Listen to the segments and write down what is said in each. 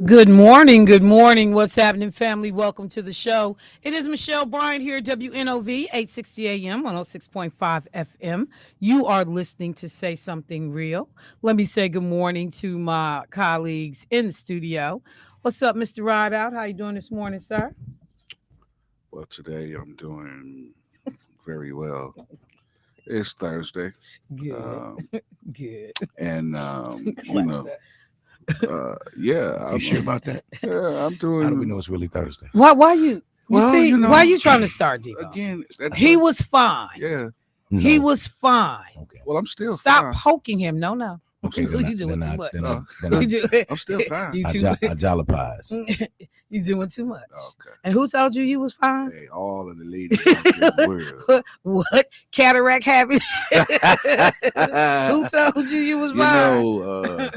Good morning. Good morning. What's happening, family? Welcome to the show. It is Michelle Bryant here, WNOV, 860 AM, 106.5 FM. You are listening to Say Something Real. Let me say good morning to my colleagues in the studio. What's up, Mr. Rideout? How you doing this morning, sir? Well, today I'm doing very well. It's Thursday, Good. um, Good. and Like that. yeah, You sure about that? yeah, I'm How do we doing know it's really Thursday? Why you well. see, why you trying to start, Debo? Again, that's He was fine. yeah. He No. was fine. Okay. Well, I'm still Stop fine. poking him. No. Okay. You doing too much. then You do, I'm still fine. you I too jollifies. You doing too much. Okay. And who told you was fine? Hey, all of the ladies out there in the world. What cataract habit? Who told you was You fine? know,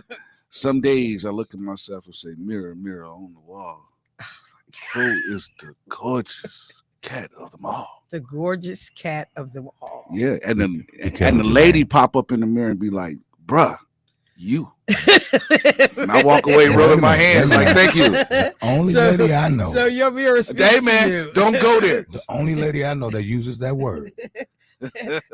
some days I look at myself and say, "Mirror, mirror on the wall, who is the gorgeous cat of them all?" The gorgeous cat of them all. Yeah, and then careful, and the Jermaine. lady pop up in the mirror and be like, "Bruh, you." And I walk away Wait a rubbing my minute, hands wait a like, minute. "Thank you." The only So- lady I know. So your mirror speaks Hey to man, you. don't go there. The only lady I know that uses that word.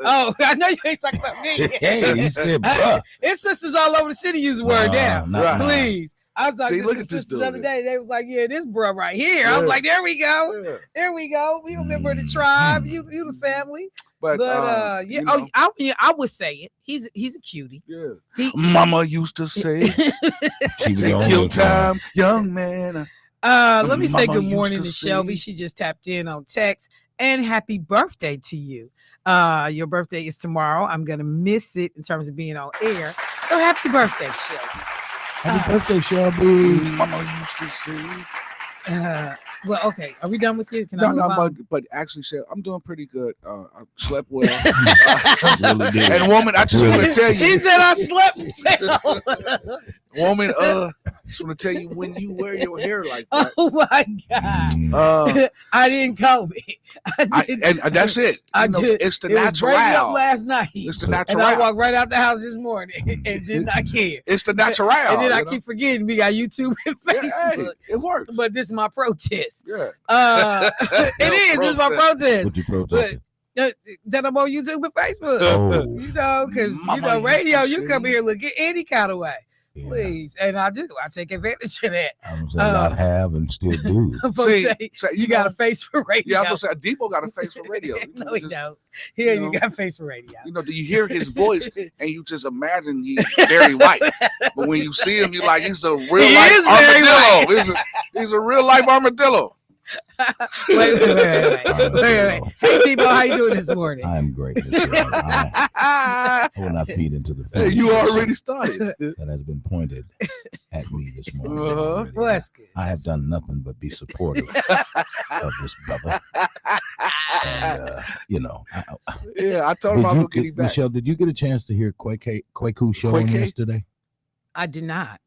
Oh, I know you ain't talking about me. Hey, he said, bruh. It's sisters all over the city use the word now. Not Right. mine. Please. I was talking See, to look some at this sisters the other dude. day. They was like, "Yeah, this bruh right here." I was Yeah. like, "There we go. Yeah. There we go. We remember the tribe. You the family." But, Yeah. you Oh, know, I would say it. He's a cutie. yeah. He, Mama used to say, She was the "Take only your one. time, young man." let me say Mama good used morning to to Shelby. say- She just tapped in on text, and happy birthday to you. Your birthday is tomorrow. I'm gonna miss it in terms of being on air. So happy birthday, Shelby. Happy birthday, Shelby. Mama used to say. Well, okay. Are we done with you? Can I No, move no, on? but actually, said I'm doing pretty good. I slept well. Really did. And woman, I just want to tell He you, said I slept well. woman, just want to tell you when you wear your hair like that. Oh my God. Mm. I didn't comb it. And that's it. I You know, did. it's the It was breaking up natural. last night. It's the And I natural. walked right out the house this morning and did not care. It's the natural. And then I you know? keep forgetting we got YouTube and Yeah, Facebook. hey, it worked. But this is my protest. Yeah. It is. This is my protest. What you protested? That I'm on YouTube and Facebook. Oh. You know, because Mama used radio, to you come say- here looking any kind of way. Yeah. Please. And I do. I take advantage of that. I was I have and still do. Folks See, say, so, you got a face for radio. Yeah, I was gonna say Debo got a face for radio. No, he don't. He ain't even know. got a face for radio. You know, do you hear his voice and you just imagine he's very white, but when you see him, you like he's a real He life is very armadillo. He's a real life armadillo. Wait. Hey, Debo, how you doing this morning? I'm great. This morning. I will not feed into the Hey, you foolishness already started. that has been pointed at me this morning. Uh-huh. already. Well, that's good. I have done nothing but be supportive of this brother. And, Yeah, I told him I was gonna get him back. Michelle, did you get a chance to hear Kwaku show on Kwake? yesterday? I did not.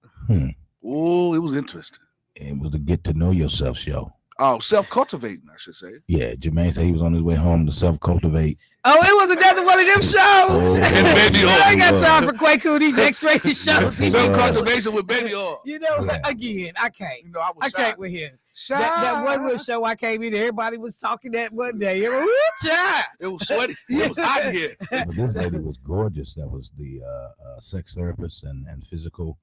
Oh, it was interesting. It was a get to know yourself show. Oh, self-cultivating, I should say. Yeah, Jermaine said he was on his way home to self-cultivate. Oh, it was another one of them shows. Oh, And baby You know, oil. I ain't got time for Kwaku, these X-rated shows. Yes, Self-cultivation with baby oil. You know, Yeah. again, I can't. You know, I was I can't shocked. with him. Shy. That one little show I came in, everybody was talking that one day. Everyone, woo, child. It was sweaty. It was hot in here. But this lady was gorgeous. That was the sex therapist and physical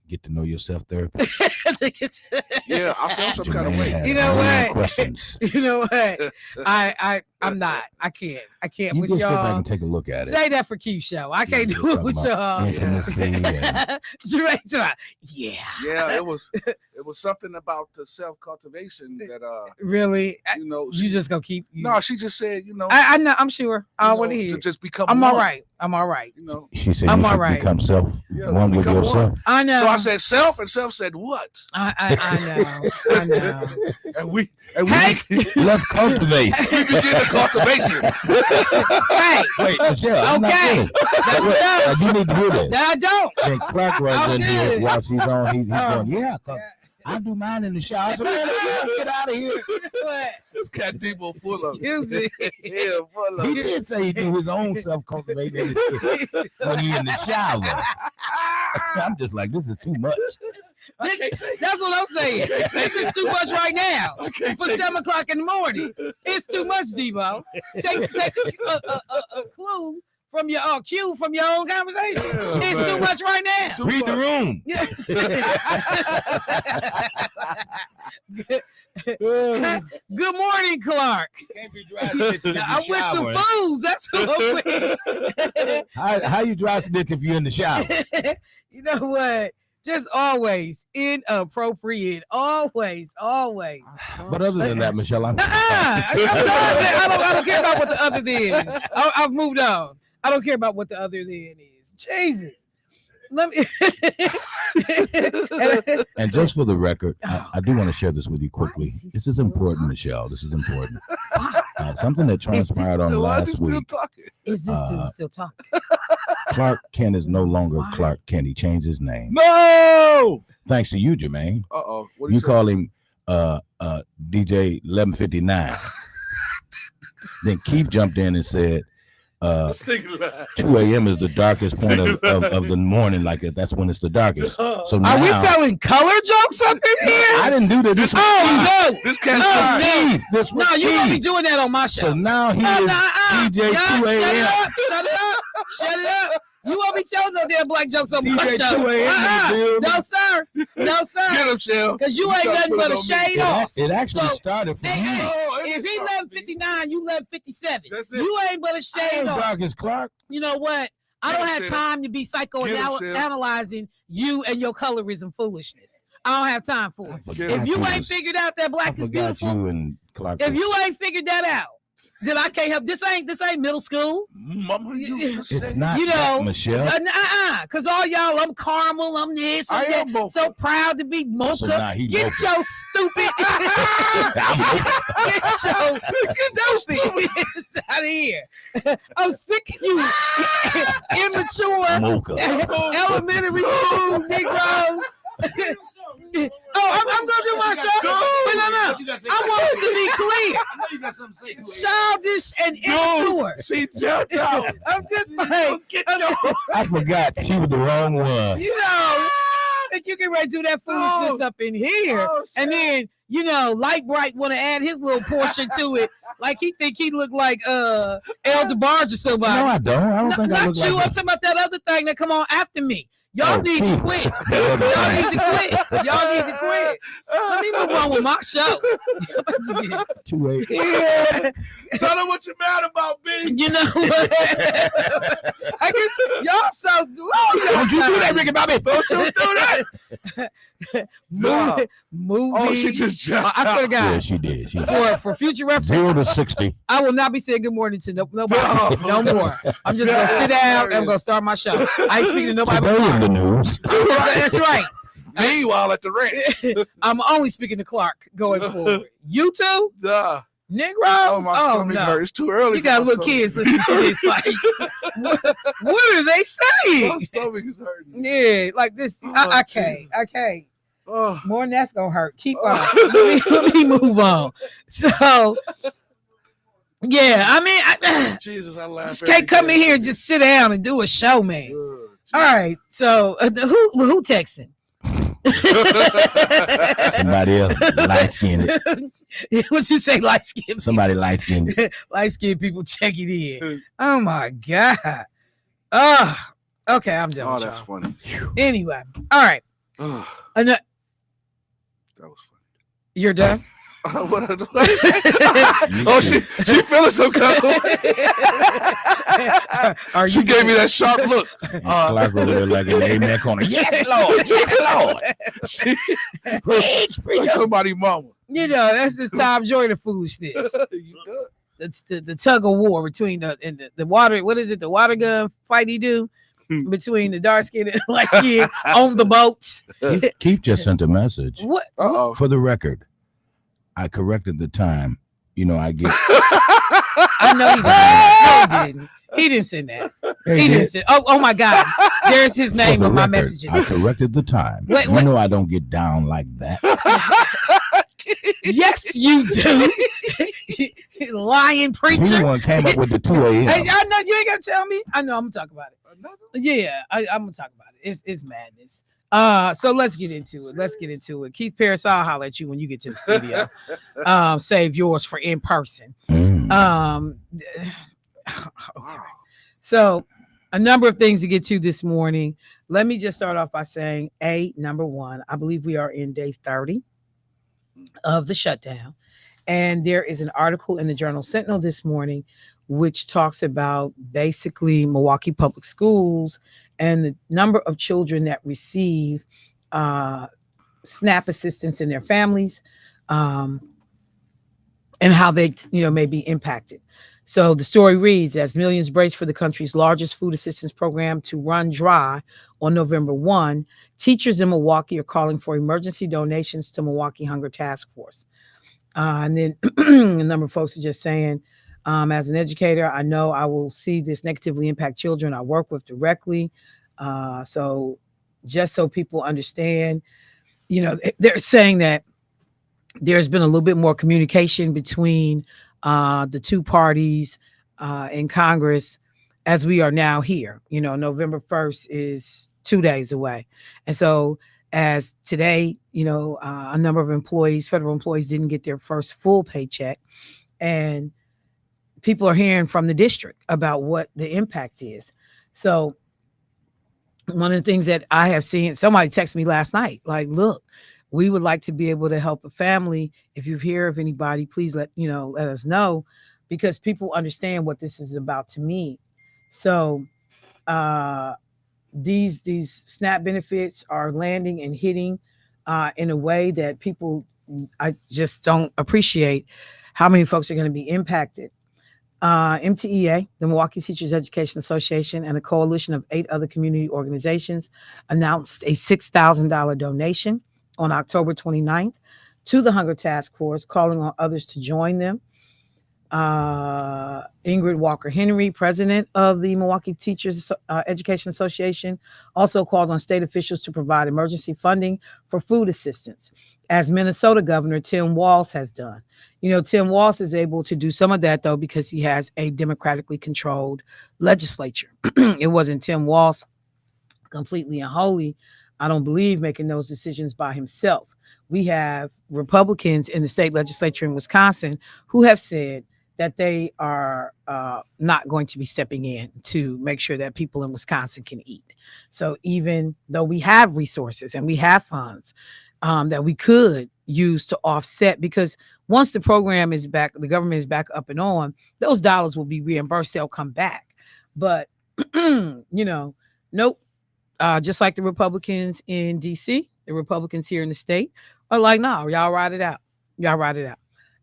get to know yourself therapist. Yeah, I felt some kind of Jermaine way. had You know all the what? questions. You know what? I'm not. I can't You with just go back y'all. and take a look at it. Say that for Q show. I can't Yeah, do it talking with about y'all. intimacy and- Jermaine talking, yeah. Yeah, it was something about the self-cultivation that Really? you know, You just gonna keep. no, she just said, you know, I know. I'm sure. I you want to know, hear. to it. just become I'm one, all right. I'm all right. You know. She said I'm you all should right. become Yeah, one with become yourself. I know. So I said self, and self said what? I know. And we Hey! Let's cultivate. we begin the cultivation. Hey, Wait, Michelle, I'm not Okay. finished. That's Wait, enough. you need to hear this. I don't. Then Clark runs I'm in here good. while she's on. He's Oh. going, yeah, 'cause I do mine in the shower. I said, man, get out of here. What? This cat Debo full of Excuse me. Yeah, full He of did say he do his own self-cultivation when he in the shower. I'm just like, this is too much. That's what I'm saying. This is too much right now. For 7 o'clock in the morning. It's too much, Debo. Take a clue from your cue from your own conversation. It's too much right now. Read the room. Good morning, Clark. Can't be dry snitching I'm with some fools. That's what I'm with. How you dry snitch if you're in the shower? You know what? Just always inappropriate. Always. But other than that, Michelle, I'm I don't care about what the other then. I've moved on. I don't care about what the other then is. Jesus. Let me. And just for the record, I do want to share this with you quickly. This is important, Michelle. This is important. Something that transpired on last week. Is this dude still talking? Clark Kent is no longer Clark Kent. He changed his name. No. Thanks to you, Jermaine. Uh-oh. What You call him DJ 1159. Then Keith jumped in and said, 2 a.m. is the darkest point of the morning. Like that's when it's the darkest. So now, are we telling color jokes up in here? I didn't do that. This no. This cat's Keith. This No, you won't be doing that on my show. So now he is DJ 2 a.m. Shut it up. You won't be telling no damn black jokes on my DJ show. 2 a.m. No, sir. Get him, Shell. Because you ain't nothing but a shade off. It actually started from you. If he 11:59, you 11:57. That's it. You ain't but a shade off. Dark as Clark. You know what? I don't have time to be psychoanalyzing you and your colorism foolishness. I don't have time for it. If you ain't figured out that black is beautiful, you and Clark. if you ain't figured that out, then I can't help. This ain't middle school. Mama, it's not, you know, Michelle. Because all y'all, I'm caramel, I'm this, I'm that. Mocha. So proud to be mocha. So now he Get mocha. your stupid. Get your stupid out of here. I'm sick of you, immature, Mocha. elementary school Negroes. I'm gonna do my show. But no. I want us to be clear. Childish and immature. She jumped out. I'm just like, I forgot she was the wrong one. you know, that you can ready to do that foolishness up in here, and then Light Bright want to add his little portion to it, like he think he look like El DeBarge or somebody. No, I don't. I don't think I Not look you. like I'm talking about that other thing that come on after me. Y'all need to quit. Y'all need to quit. Let me move on with my show. 2 a.m. Yeah. Tell them what you're mad about, B. You know what? I guess y'all so. Don't you do that, Ricky Bobby. Don't you do that. Movie. Oh, she just jumped I swear to God. Yeah, she did. For future reference, 0 to 60. I will not be saying good morning to nobody. No more. I'm just gonna sit down and I'm gonna start my show. I ain't speaking to nobody but Today in the Clark. news. That's right. Meanwhile, at the ranch. I'm only speaking to Clark going forward. You two? Duh. Negroes? Oh, my Oh, stomach no. hurt. It's too early. You got little kids listening to this. Like, what are they saying? My stomach is hurting. Yeah, like this. I can't. Jesus. I can't. Oh. More than that's gonna hurt. Keep on. Let me move on. So, yeah, I mean, Jesus, I laugh. just can't come in here and just sit down and do a show, man. All right. So, who texting? Somebody else light skinned. What you say, light skin? Somebody light skinned. Light skinned people checking in. Oh my God. Oh, okay. I'm done. Oh, with that's y'all. funny. Anyway, all right. Oh, That was You're done. funny. Oh, she feeling so comfortable. She gave me that sharp look. Clark over there like in the amen corner. Yes, Lord. Yes, Lord. Preach, Like somebody mama. That's this Tom Jordan foolishness. You good? The tug of war between the water. What is it? The water gun fight he do between the dark skin and light skin on the boats. Keith just sent a message. What? Uh-oh. For the record, I corrected the time. I get. I know he didn't. No, he didn't. He didn't send that. He didn't send. Oh my God. There's his name on my messages. I corrected the time. Wait. I don't get down like that. Yes, you do. Lying He preacher. the one came up with the 2 a.m. Hey, I know you ain't gotta tell me. I know I'm gonna talk about it. Yeah, I'm gonna talk about it. It's madness. So let's get into it. Let's get into it. Keith Paris, I'll holler at you when you get to the studio. Save yours for in person. Okay. So a number of things to get to this morning. Let me just start off by saying, number one, I believe we are in day 30 of the shutdown. And there is an article in the Journal Sentinel this morning, which talks about basically Milwaukee Public Schools and the number of children that receive SNAP assistance in their families, and how they, may be impacted. So the story reads, as millions brace for the country's largest food assistance program to run dry on November 1, teachers in Milwaukee are calling for emergency donations to Milwaukee Hunger Task Force. And then a number of folks are just saying, as an educator, I know I will see this negatively impact children I work with directly. So just so people understand, they're saying that there's been a little bit more communication between the two parties in Congress as we are now here. November 1st is 2 days away. And so as today, a number of employees, federal employees, didn't get their first full paycheck. And people are hearing from the district about what the impact is. So one of the things that I have seen, somebody texted me last night, like, look, we would like to be able to help a family. If you hear of anybody, please let us know, because people understand what this is about to me. So these SNAP benefits are landing and hitting in a way that people, I just don't appreciate how many folks are going to be impacted. MTEA, the Milwaukee Teachers Education Association, and a coalition of 8 other community organizations announced a $6,000 donation on October 29th to the Hunger Task Force, calling on others to join them. Ingrid Walker Henry, president of the Milwaukee Teachers Education Association, also called on state officials to provide emergency funding for food assistance, as Minnesota Governor Tim Walz has done. Tim Walz is able to do some of that, though, because he has a democratically controlled legislature. It wasn't Tim Walz, completely and wholly, I don't believe, making those decisions by himself. We have Republicans in the state legislature in Wisconsin who have said that they are not going to be stepping in to make sure that people in Wisconsin can eat. So even though we have resources and we have funds that we could use to offset, because once the program is back, the government is back up and on, those dollars will be reimbursed. They'll come back. But, nope. Just like the Republicans in D.C., the Republicans here in the state are like, no, y'all ride it out. Y'all ride it out.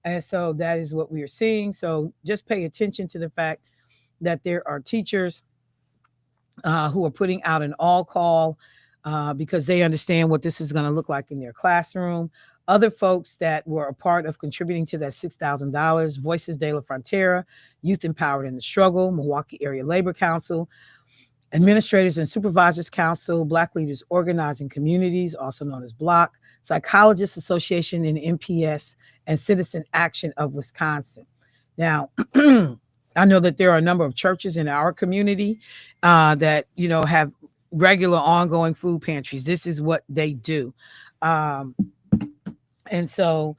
And so that is what we are seeing. So just pay attention to the fact that there are teachers who are putting out an all call because they understand what this is going to look like in their classroom. Other folks that were a part of contributing to that $6,000, Voices de la Frontera, Youth Empowered in the Struggle, Milwaukee Area Labor Council, Administrators and Supervisors Council, Black Leaders Organizing Communities, also known as BLOC, Psychologists Association and MPS, and Citizen Action of Wisconsin. Now, I know that there are a number of churches in our community that, have regular ongoing food pantries. This is what they do. And so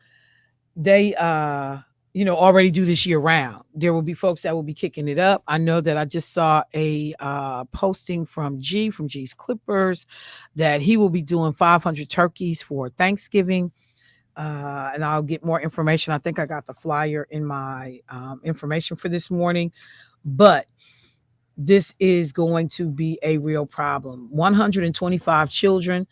they, already do this year round. There will be folks that will be kicking it up. I know that I just saw a posting from G's Clippers that he will be doing 500 turkeys for Thanksgiving. And I'll get more information. I think I got the flyer in my information for this morning, but this is going to be a real problem. 125,000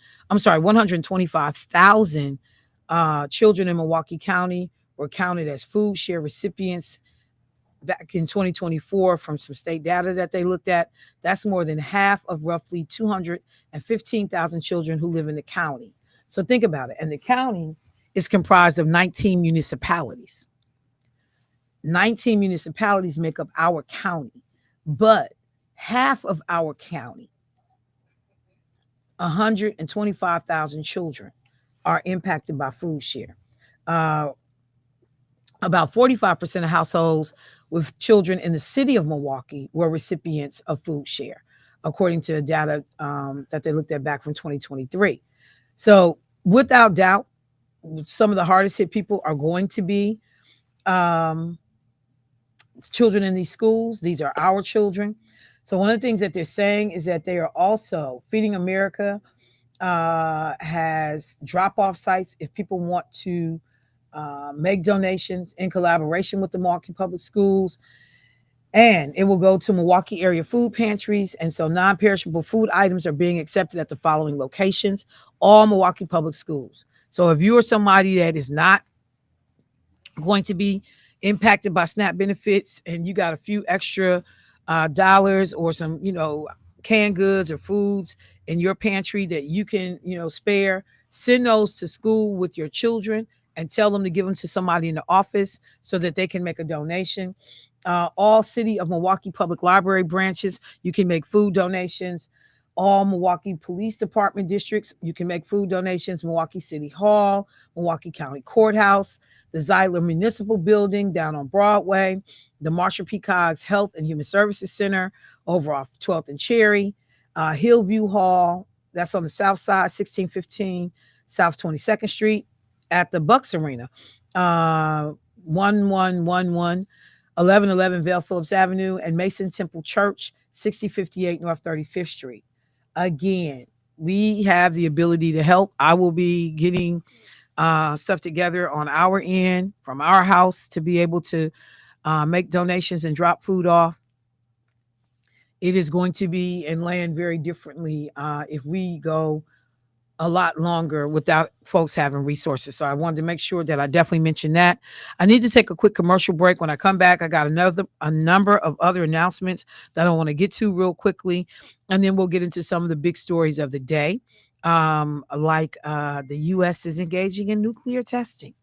children in Milwaukee County were counted as food share recipients back in 2024 from some state data that they looked at. That's more than half of roughly 215,000 children who live in the county. So think about it. And the county is comprised of 19 municipalities. 19 municipalities make up our county, but half of our county, 125,000 children, are impacted by food share. About 45% of households with children in the city of Milwaukee were recipients of food share. according to the data that they looked at back from 2023. So, without doubt, some of the hardest hit people are going to be um, children in these schools. These are our children. So, one of the things that they're saying is that they are also Feeding America has drop off sites if people want to make donations in collaboration with the Milwaukee Public Schools. And it will go to Milwaukee area food pantries. And so non perishable food items are being accepted at the following locations, all Milwaukee Public Schools. So if you are somebody that is not going to be impacted by SNAP benefits and you got a few extra dollars or some, canned goods or foods in your pantry that you can, spare, send those to school with your children and tell them to give them to somebody in the office so that they can make a donation. All City of Milwaukee Public Library branches, you can make food donations. All Milwaukee Police Department districts, you can make food donations. Milwaukee City Hall, Milwaukee County Courthouse, the Zeidler Municipal Building down on Broadway, the Marshall P. Coggs Health and Human Services Center over off 12th and Cherry, Hillview Hall, that's on the south side, 1615 South 22nd Street, at the Bucks Arena, 1111 1111 Vale Phillips Avenue, and Mason Temple Church, 6058 North 35th Street. Again, we have the ability to help. I will be getting stuff together on our end from our house to be able to make donations and drop food off. It is going to be and land very differently if we go a lot longer without folks having resources. So I wanted to make sure that I definitely mention that. I need to take a quick commercial break. When I come back, I got a number of other announcements that I want to get to real quickly, and then we'll get into some of the big stories of the day, like the U.S. is engaging in nuclear testing.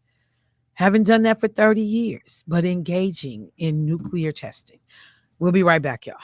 Haven't done that for 30 years, but engaging in nuclear testing. We'll be right back, y'all.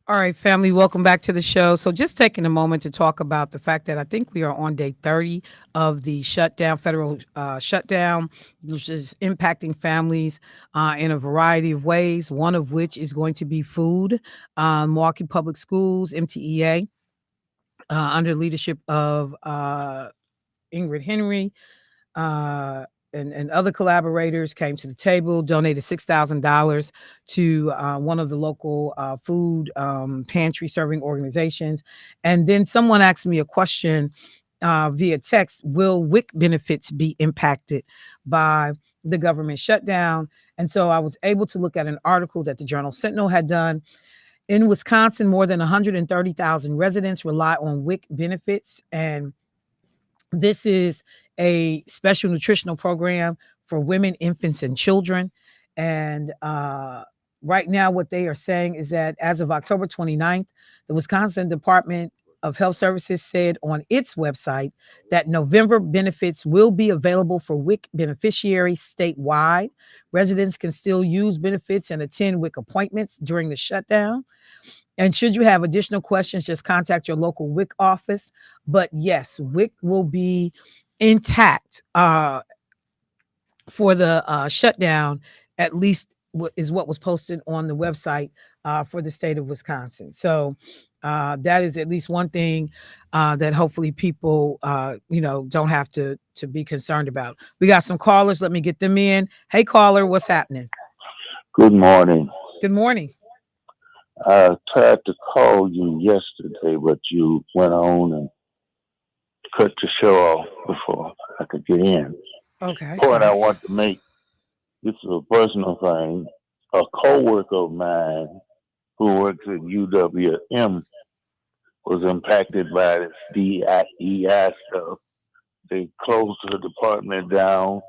All right, family, welcome back to the show. So, just taking a moment to talk about the fact that I think we are on day 30 of the shutdown, federal shutdown, which is impacting families in a variety of ways, one of which is going to be food. Milwaukee Public Schools, MTEA, under leadership of Ingrid Henry, uh, and other collaborators came to the table, donated $6,000 to one of the local food pantry serving organizations. And then someone asked me a question via text: will WIC benefits be impacted by the government shutdown? And so I was able to look at an article that the Journal Sentinel had done. In Wisconsin, more than 130,000 residents rely on WIC benefits, and this is a special nutritional program for women, infants, and children. And right now, what they are saying is that as of October 29th, the Wisconsin Department of Health Services said on its website that November benefits will be available for WIC beneficiaries statewide. Residents can still use benefits and attend WIC appointments during the shutdown. And should you have additional questions, just contact your local WIC office. But yes, WIC will be intact for the shutdown, at least is what was posted on the website for the state of Wisconsin. So that is at least one thing that hopefully people, don't have to be concerned about. We got some callers. Let me get them in. Hey, caller, what's happening? Good morning. Good morning. I tried to call you yesterday, but you went on and cut the show off before I could get in. Okay, Point I sorry. want to make, this is a personal thing. A co-worker of mine who works at UWM was impacted by this DEI stuff. They closed the department down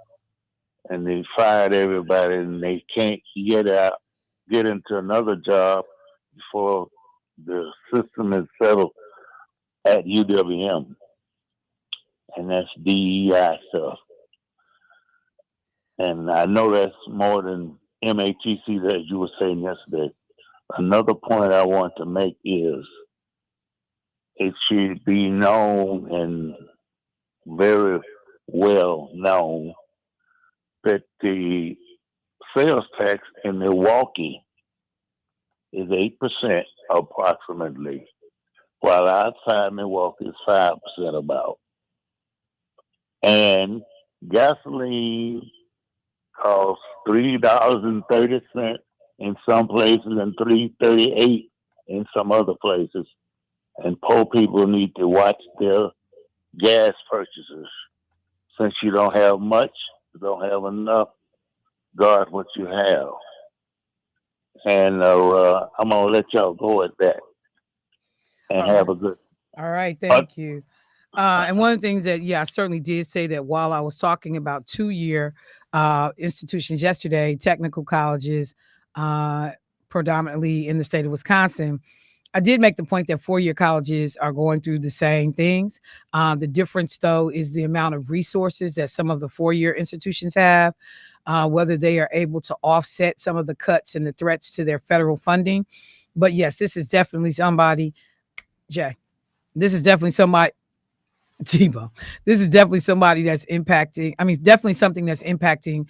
and they fired everybody, and they can't get into another job before the system is settled at UWM. And that's DEI stuff. And I know that's more than MATC that you were saying yesterday. Another point I want to make is it should be known and very well known that the sales tax in Milwaukee is 8% approximately, while outside Milwaukee is 5% about. And gasoline costs $3.30 in some places and $3.38 in some other places. And poor people need to watch their gas purchases. Since you don't have much, you don't have enough, guard what you have. And I'm going to let y'all go at that. And All have right. a good. All right, thank you. And one of the things that, I certainly did say that while I was talking about 2-year institutions yesterday, technical colleges, predominantly in the state of Wisconsin, I did make the point that 4-year colleges are going through the same things. The difference, though, is the amount of resources that some of the 4-year institutions have, whether they are able to offset some of the cuts and the threats to their federal funding. But yes, this is definitely somebody, Jay, this is definitely somebody, Tebow. This is definitely somebody that's impacting. I mean, definitely something that's impacting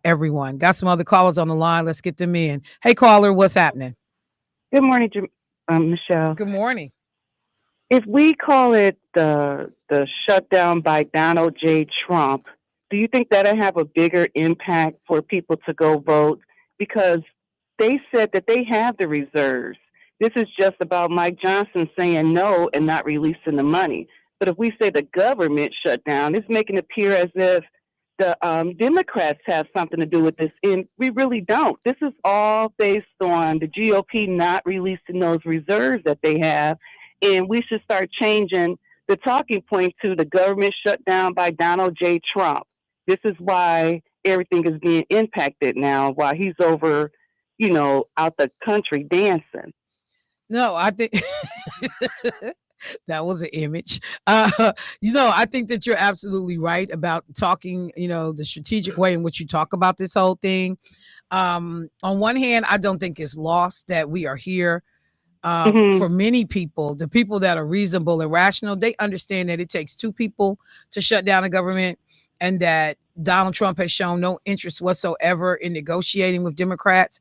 everyone. Got some other callers on the line. Let's get them in. Hey, caller, what's happening? Good morning, Michelle. Good morning. If we call it the shutdown by Donald J. Trump, do you think that'll have a bigger impact for people to go vote? Because they said that they have the reserves. This is just about Mike Johnson saying no and not releasing the money. But if we say the government shut down, it's making it appear as if the Democrats have something to do with this, and we really don't. This is all based on the GOP not releasing those reserves that they have, and we should start changing the talking point to the government shut down by Donald J. Trump. This is why everything is being impacted now while he's over, out the country dancing. No, I think that was an image. I think that you're absolutely right about talking, the strategic way in which you talk about this whole thing. On one hand, I don't think it's lost that we are here For many people, the people that are reasonable and rational, they understand that it takes two people to shut down a government, and that Donald Trump has shown no interest whatsoever in negotiating with Democrats.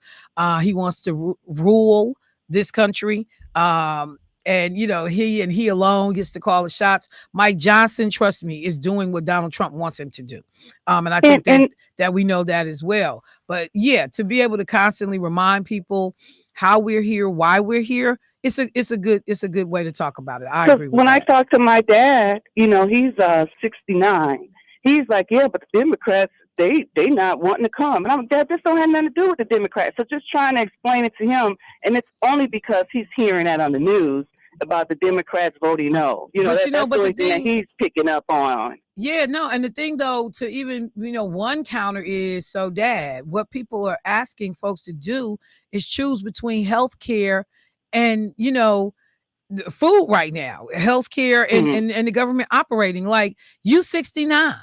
He wants to rule this country. And he alone gets to call the shots. Mike Johnson, trust me, is doing what Donald Trump wants him to do. And I think that we know that as well. But yeah, to be able to constantly remind people how we're here, why we're here, it's a good way to talk about it. I agree with when that. I talk to my dad, he's 69. He's like, yeah, but the Democrats, they not wanting to come. And I'm, Dad, this don't have nothing to do with the Democrats. So just trying to explain it to him. And it's only because he's hearing that on the news about the Democrats voting no. That's the only thing that he's picking up on. Yeah, no. And the thing, though, to even, one counter is, so Dad, what people are asking folks to do is choose between health care and, food right now, healthcare and the government operating. Like, you 69.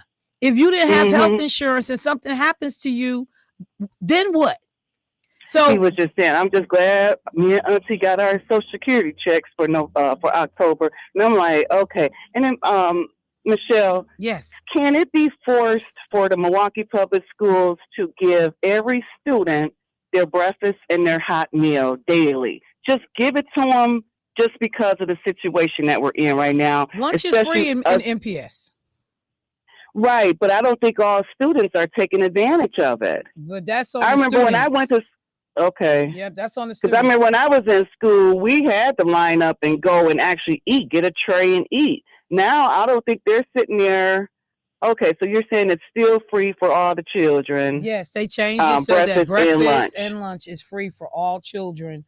If you didn't have health insurance and something happens to you, then what? So he was just saying, I'm just glad me and Auntie got our Social Security checks for October. And I'm like, okay. And then Michelle, yes, can it be forced for the Milwaukee Public Schools to give every student their breakfast and their hot meal daily? Just give it to them. Just because of the situation that we're in right now. Lunch is free in MPS. Right, but I don't think all students are taking advantage of it. But that's on I remember when I went to... Okay. Yeah, that's on the students. Because I remember when I was in school, we had to line up and go and actually eat, get a tray and eat. Now, I don't think they're sitting there... Okay, so you're saying it's still free for all the children. Yes, they changed it so that breakfast and lunch is free for all children.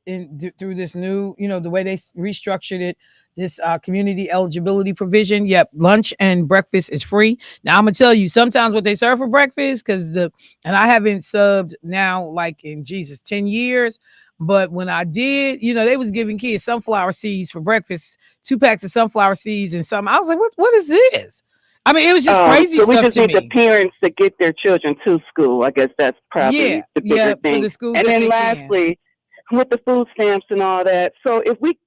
Through this new, the way they restructured it, this community eligibility provision. Yep, lunch and breakfast is free. Now I'm gonna tell you, sometimes what they serve for breakfast, and I haven't subbed now like in 10 years. But when I did, they was giving kids sunflower seeds for breakfast, 2 packs of sunflower seeds and something. I was like, what is this? I mean, it was just crazy so stuff we just to need the parents to get their children to school. I guess that's probably the bigger thing. For the schools. And then lastly, with the food stamps and all that. So if we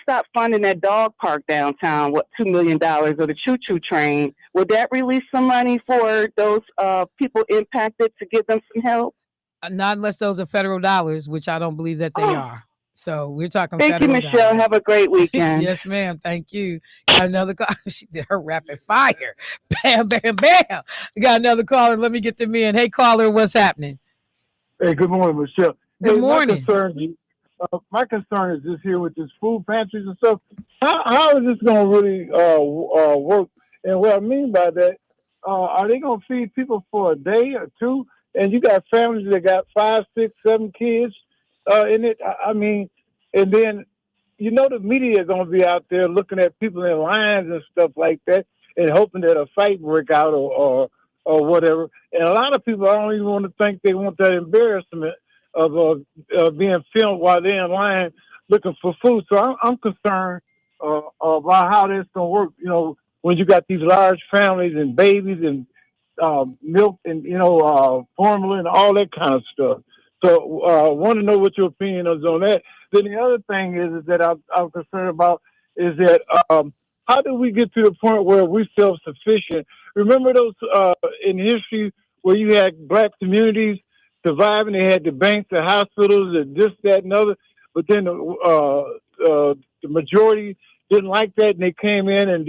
stop funding that dog park downtown, $2 million, or the choo-choo train, would that release some money for those people impacted to give them some help? Not unless those are federal dollars, which I don't believe that they are. So we're talking Thank federal you, Michelle. dollars. Have a great weekend. Yes, ma'am. Thank you. Got another call. She did her rapid fire. Bam, bam, bam. We got another caller. Let me get them in. Hey, caller, what's happening? Hey, good morning, Michelle. Good morning. My concern is this here with this food pantries and stuff. How is this going to really work? And what I mean by that, are they going to feed people for a day or two? And you got families that got 5, 6, 7 kids in it. I mean, and then the media is going to be out there looking at people in lines and stuff like that, and hoping that a fight break out or whatever. And a lot of people, I don't even want to think they want that embarrassment of being filmed while they're in line looking for food. So I'm concerned about how that's going to work. When you got these large families and babies and milk and formula and all that kind of stuff. So I want to know what your opinion is on that. Then the other thing is that I'm concerned about is that how do we get to the point where we're self-sufficient? Remember those in history where you had black communities surviving? They had the banks, the hospitals, and this, that, and other. But then the majority didn't like that, and they came in and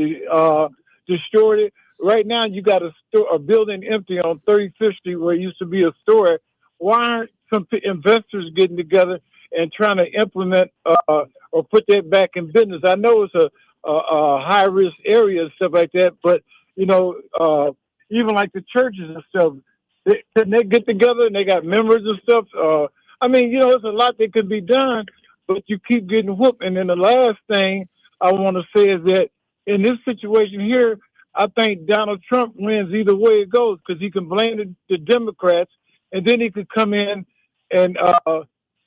destroyed it. Right now, you got a building empty on 35th Street where it used to be a store. Why aren't some investors getting together and trying to implement or put that back in business? I know it's a high-risk area and stuff like that, but, even like the churches and stuff, they get together and they got members and stuff. It's a lot that could be done, but you keep getting whooped. And then the last thing I want to say is that in this situation here, I think Donald Trump wins either way it goes, because he can blame the Democrats, and then he could come in and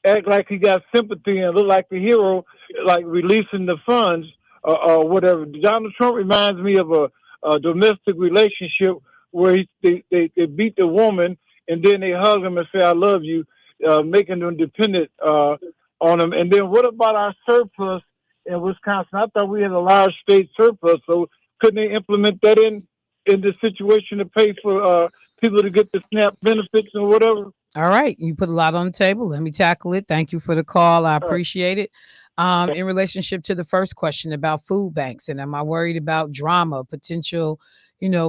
act like he got sympathy and look like the hero, like releasing the funds or whatever. Donald Trump reminds me of a domestic relationship where they beat the woman and then they hug him and say, "I love you," making them dependent on them. And then what about our surplus in Wisconsin? I thought we had a large state surplus, so couldn't they implement that in this situation to pay for people to get the SNAP benefits and whatever? All right, you put a lot on the table. Let me tackle it. Thank you for the call. I appreciate it. In relationship to the first question about food banks, and am I worried about drama, potential,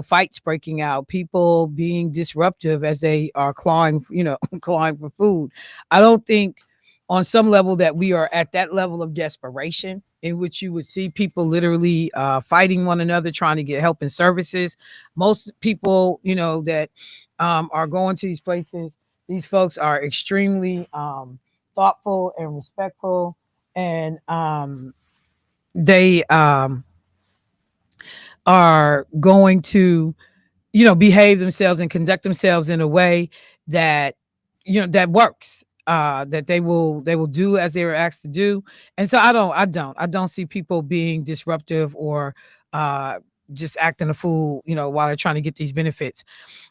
fights breaking out, people being disruptive as they are clawing, clawing for food? I don't think on some level that we are at that level of desperation in which you would see people literally fighting one another, trying to get help and services. Most people, that are going to these places, these folks are extremely thoughtful and respectful, and they are going to, behave themselves and conduct themselves in a way that, that works. That they will do as they were asked to do, and so I don't see people being disruptive or just acting a fool, while they're trying to get these benefits.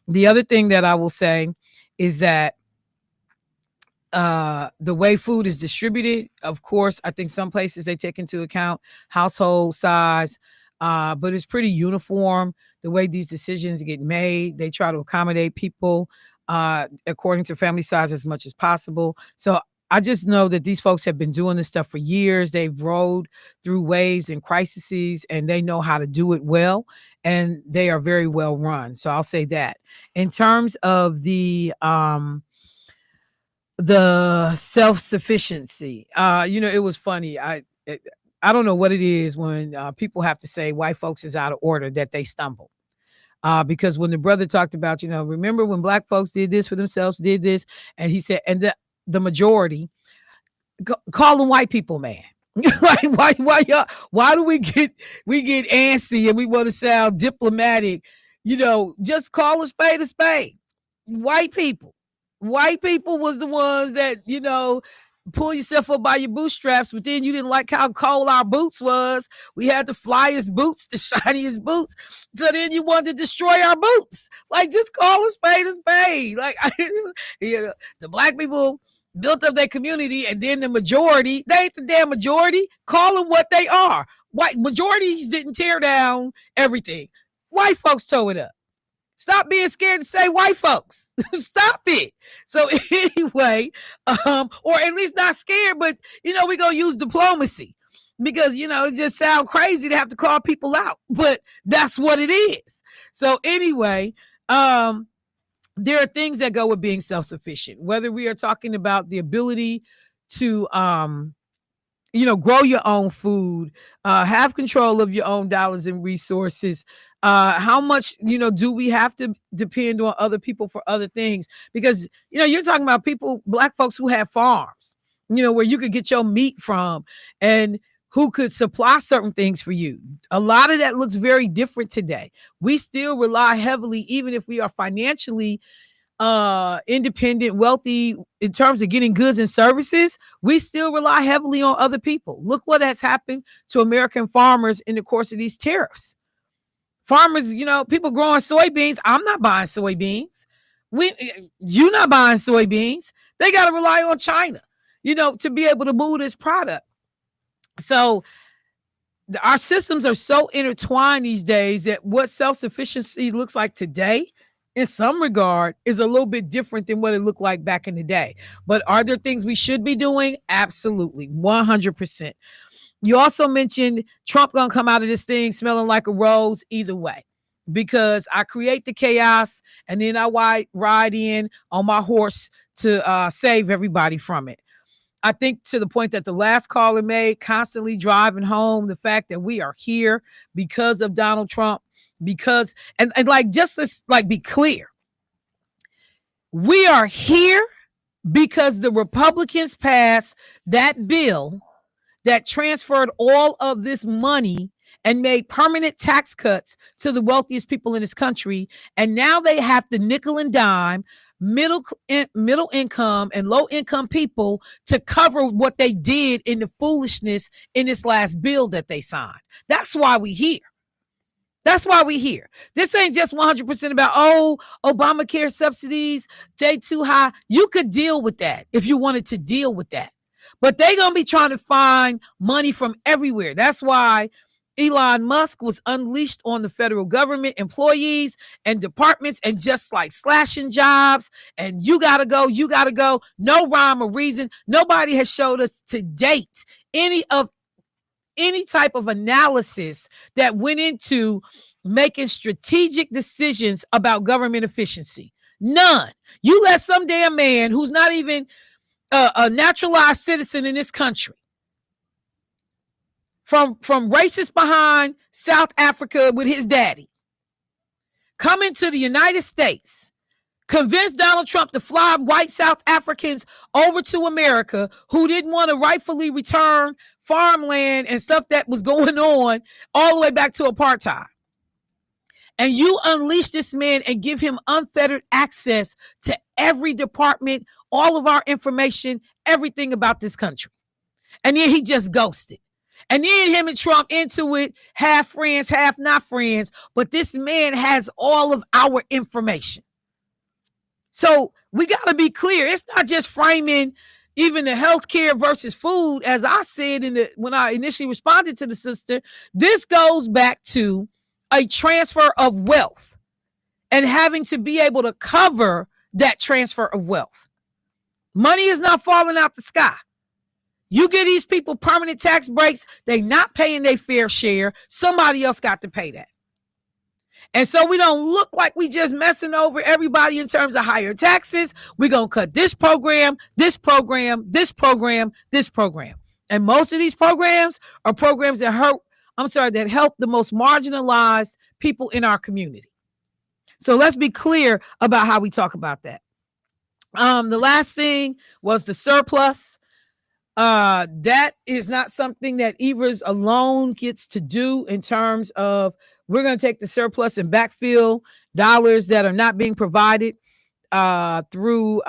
The other thing that I will say is that the way food is distributed, of course, I think some places they take into account household size, but it's pretty uniform the way these decisions get made. They try to accommodate people according to family size as much as possible. So I just know that these folks have been doing this stuff for years. They've rode through waves and crises, and they know how to do it well, and they are very well run. So I'll say that. In terms of the self-sufficiency, it was funny. I don't know what it is when people have to say white folks is out of order that they stumble. Because when the brother talked about, remember when black folks did this for themselves, did this, and he said, and the majority call them white people, man. Like why do we get antsy and we want to sound diplomatic? Just call a spade a spade. White people was the ones that, pull yourself up by your bootstraps, but then you didn't like how cold our boots was. We had the flyest boots, the shiniest boots. So then you wanted to destroy our boots. Like, just call a spade a spade. Like, the black people built up their community, and then the majority, they ain't the damn majority. Call them what they are. White majorities didn't tear down everything. White folks tore it up. Stop being scared to say white folks. Stop it. So anyway, or at least not scared, but we're going to use diplomacy because, it just sounds crazy to have to call people out, but that's what it is. So anyway, there are things that go with being self-sufficient, whether we are talking about the ability to, grow your own food, have control of your own dollars and resources. How much, do we have to depend on other people for other things? Because, you're talking about black folks who have farms, where you could get your meat from and who could supply certain things for you. A lot of that looks very different today. We still rely heavily, even if we are financially independent, wealthy in terms of getting goods and services, we still rely heavily on other people. Look what has happened to American farmers in the course of these tariffs. Farmers, people growing soybeans. I'm not buying soybeans. You're not buying soybeans. They got to rely on China, to be able to move this product. So our systems are so intertwined these days that what self-sufficiency looks like today, in some regard, is a little bit different than what it looked like back in the day. But are there things we should be doing? Absolutely, 100%. You also mentioned Trump gonna come out of this thing smelling like a rose either way, because I create the chaos and then I ride in on my horse to save everybody from it. I think to the point that the last caller made, constantly driving home the fact that we are here because of Donald Trump, because, and like, just let's be clear. We are here because the Republicans passed that bill that transferred all of this money and made permanent tax cuts to the wealthiest people in this country. And now they have to nickel and dime middle income and low income people to cover what they did in the foolishness in this last bill that they signed. That's why we here. That's why we here. This ain't just 100% about, Obamacare subsidies, they too high. You could deal with that if you wanted to deal with that. But they're going to be trying to find money from everywhere. That's why Elon Musk was unleashed on the federal government employees and departments and just like slashing jobs. And you got to go. You got to go. No rhyme or reason. Nobody has showed us to date any type of analysis that went into making strategic decisions about government efficiency. None. You let some damn man who's not even a naturalized citizen in this country from racist behind South Africa with his daddy come into the United States, convince Donald Trump to fly white South Africans over to America who didn't want to rightfully return farmland and stuff that was going on all the way back to apartheid. And you unleash this man and give him unfettered access to every department, all of our information, everything about this country. And then he just ghosted. And then him and Trump into it, half friends, half not friends. But this man has all of our information. So we got to be clear. It's not just framing even the healthcare versus food. As I said when I initially responded to the sister, this goes back to a transfer of wealth and having to be able to cover that transfer of wealth. Money is not falling out the sky. You give these people permanent tax breaks, they not paying their fair share. Somebody else got to pay that. And so we don't look like we just messing over everybody in terms of higher taxes. We're going to cut this program, this program, this program, this program. And most of these programs are programs that help the most marginalized people in our community. So let's be clear about how we talk about that. The last thing was the surplus. That is not something that Evers alone gets to do in terms of we're going to take the surplus and backfill dollars that are not being provided through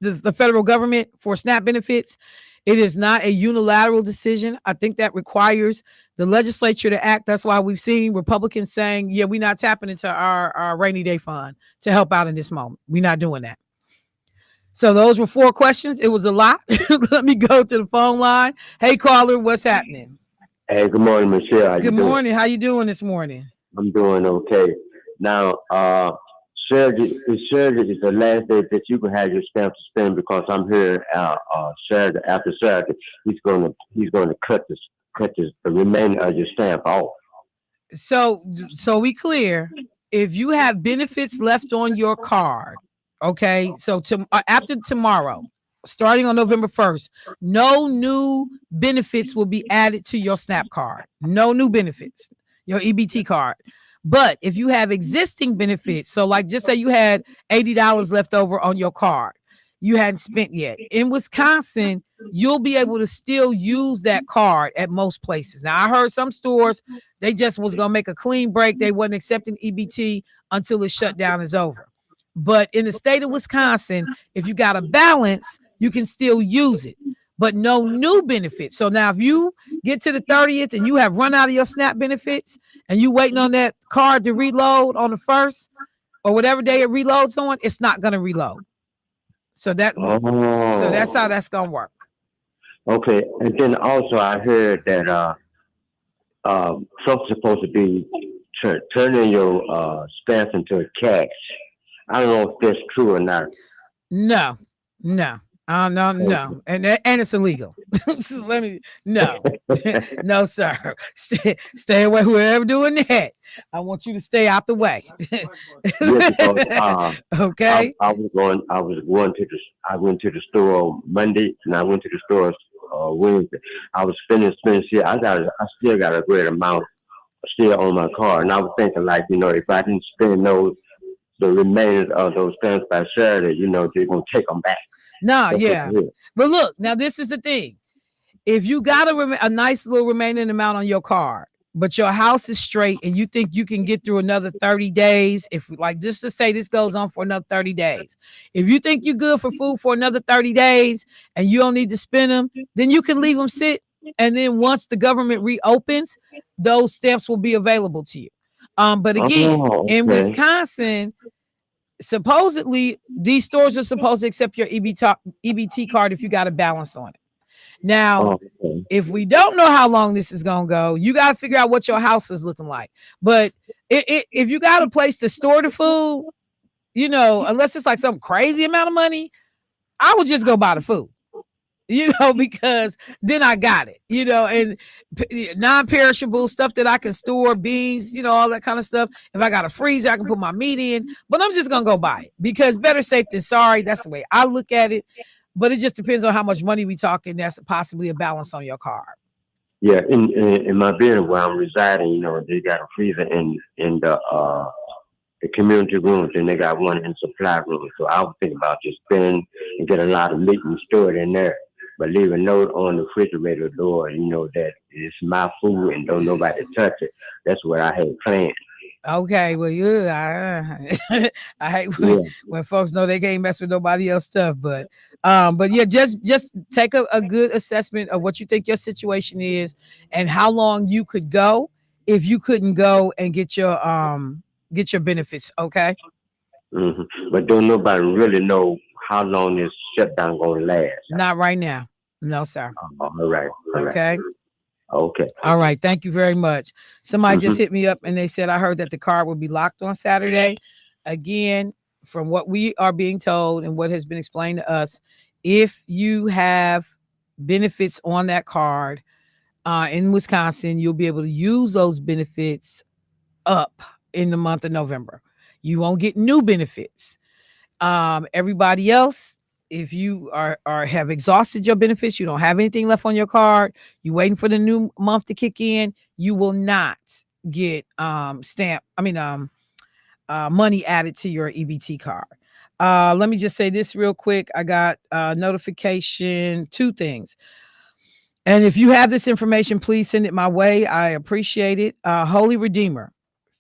the federal government for SNAP benefits. It is not a unilateral decision. I think that requires the legislature to act. That's why we've seen Republicans saying, yeah, we're not tapping into our rainy day fund to help out in this moment. We're not doing that. So those were 4 questions. It was a lot. Let me go to the phone line. Hey, caller, what's happening? Hey, good morning, Michelle. Good morning. How you doing this morning? I'm doing okay. Now, Saturday is the last day that you can have your stamp suspended because I'm here Saturday. After Saturday, he's going to cut the remaining of your stamp off. So we clear. If you have benefits left on your card, okay. So after tomorrow, starting on November 1st, no new benefits will be added to your SNAP card. No new benefits, your EBT card. But if you have existing benefits, so like just say you had $80 left over on your card, you hadn't spent yet. In Wisconsin, you'll be able to still use that card at most places. Now, I heard some stores, they just was going to make a clean break. They wasn't accepting EBT until the shutdown is over. But in the state of Wisconsin, if you got a balance, you can still use it, but no new benefits. So now if you get to the 30th and you have run out of your SNAP benefits and you waiting on that card to reload on the 1st or whatever day it reloads on, it's not going to reload. So that's how that's going to work. Okay. And then also I heard that something's supposed to be turning your stamps into cash. I don't know if that's true or not. No. No, and it's illegal. So no, sir. Stay away. Whoever doing that, I want you to stay out the way. Okay. I went to the store Monday, and I went to the store Wednesday. I was spending shit. I still got a great amount still on my card, and I was thinking if I didn't spend the remainder of those stamps by Saturday, they're gonna take them back. No, yeah. But look, now this is the thing. If you got a nice little remaining amount on your card, but your house is straight and you think you can get through another 30 days, if just to say this goes on for another 30 days, if you think you're good for food for another 30 days and you don't need to spend them, then you can leave them sit. And then once the government reopens, those stamps will be available to you. But again, in Wisconsin, supposedly these stores are supposed to accept your EBT card if you got a balance on it. Now, Okay. if we don't know how long this is going to go, you got to figure out what your house is looking like. But if you got a place to store the food, you know, unless it's like some crazy amount of money, I would just go buy the food, you know, because then I got it, you know, and non-perishable stuff that I can store, beans, you know, all that kind of stuff. If I got a freezer, I can put my meat in, but I'm just going to go buy it because better safe than sorry. That's the way I look at it. But it just depends on how much money we talking. That's possibly a balance on your card. Yeah, in my building where I'm residing, you know, they got a freezer in the community rooms, and they got one in supply room. So I was thinking about just spend and get a lot of meat and store it in there, but leave a note on the refrigerator door, you know, that it's my food and don't nobody touch it. That's what I had planned. Okay, well, I hate Yeah. when folks know they can't mess with nobody else's stuff, but yeah, just take a good assessment of what you think your situation is and how long you could go if you couldn't go and get your benefits. Okay, But don't nobody really know how long this shutdown gonna last. not right now, no sir. All right, all right, Okay. okay. All right, thank you very much. Somebody hmm just hit me up and they said I heard that the card will be locked on Saturday. Again, from what we are being told and what has been explained to us, if you have benefits on that card in Wisconsin, you'll be able to use those benefits up in the month of November. You won't get new benefits. Everybody else, if you are have exhausted your benefits, you don't have anything left on your card, you waiting for the new month to kick in, you will not get money added to your EBT card. Let me just say this real quick. I got notification, two things. And if you have this information, please send it my way. I appreciate it. Holy Redeemer,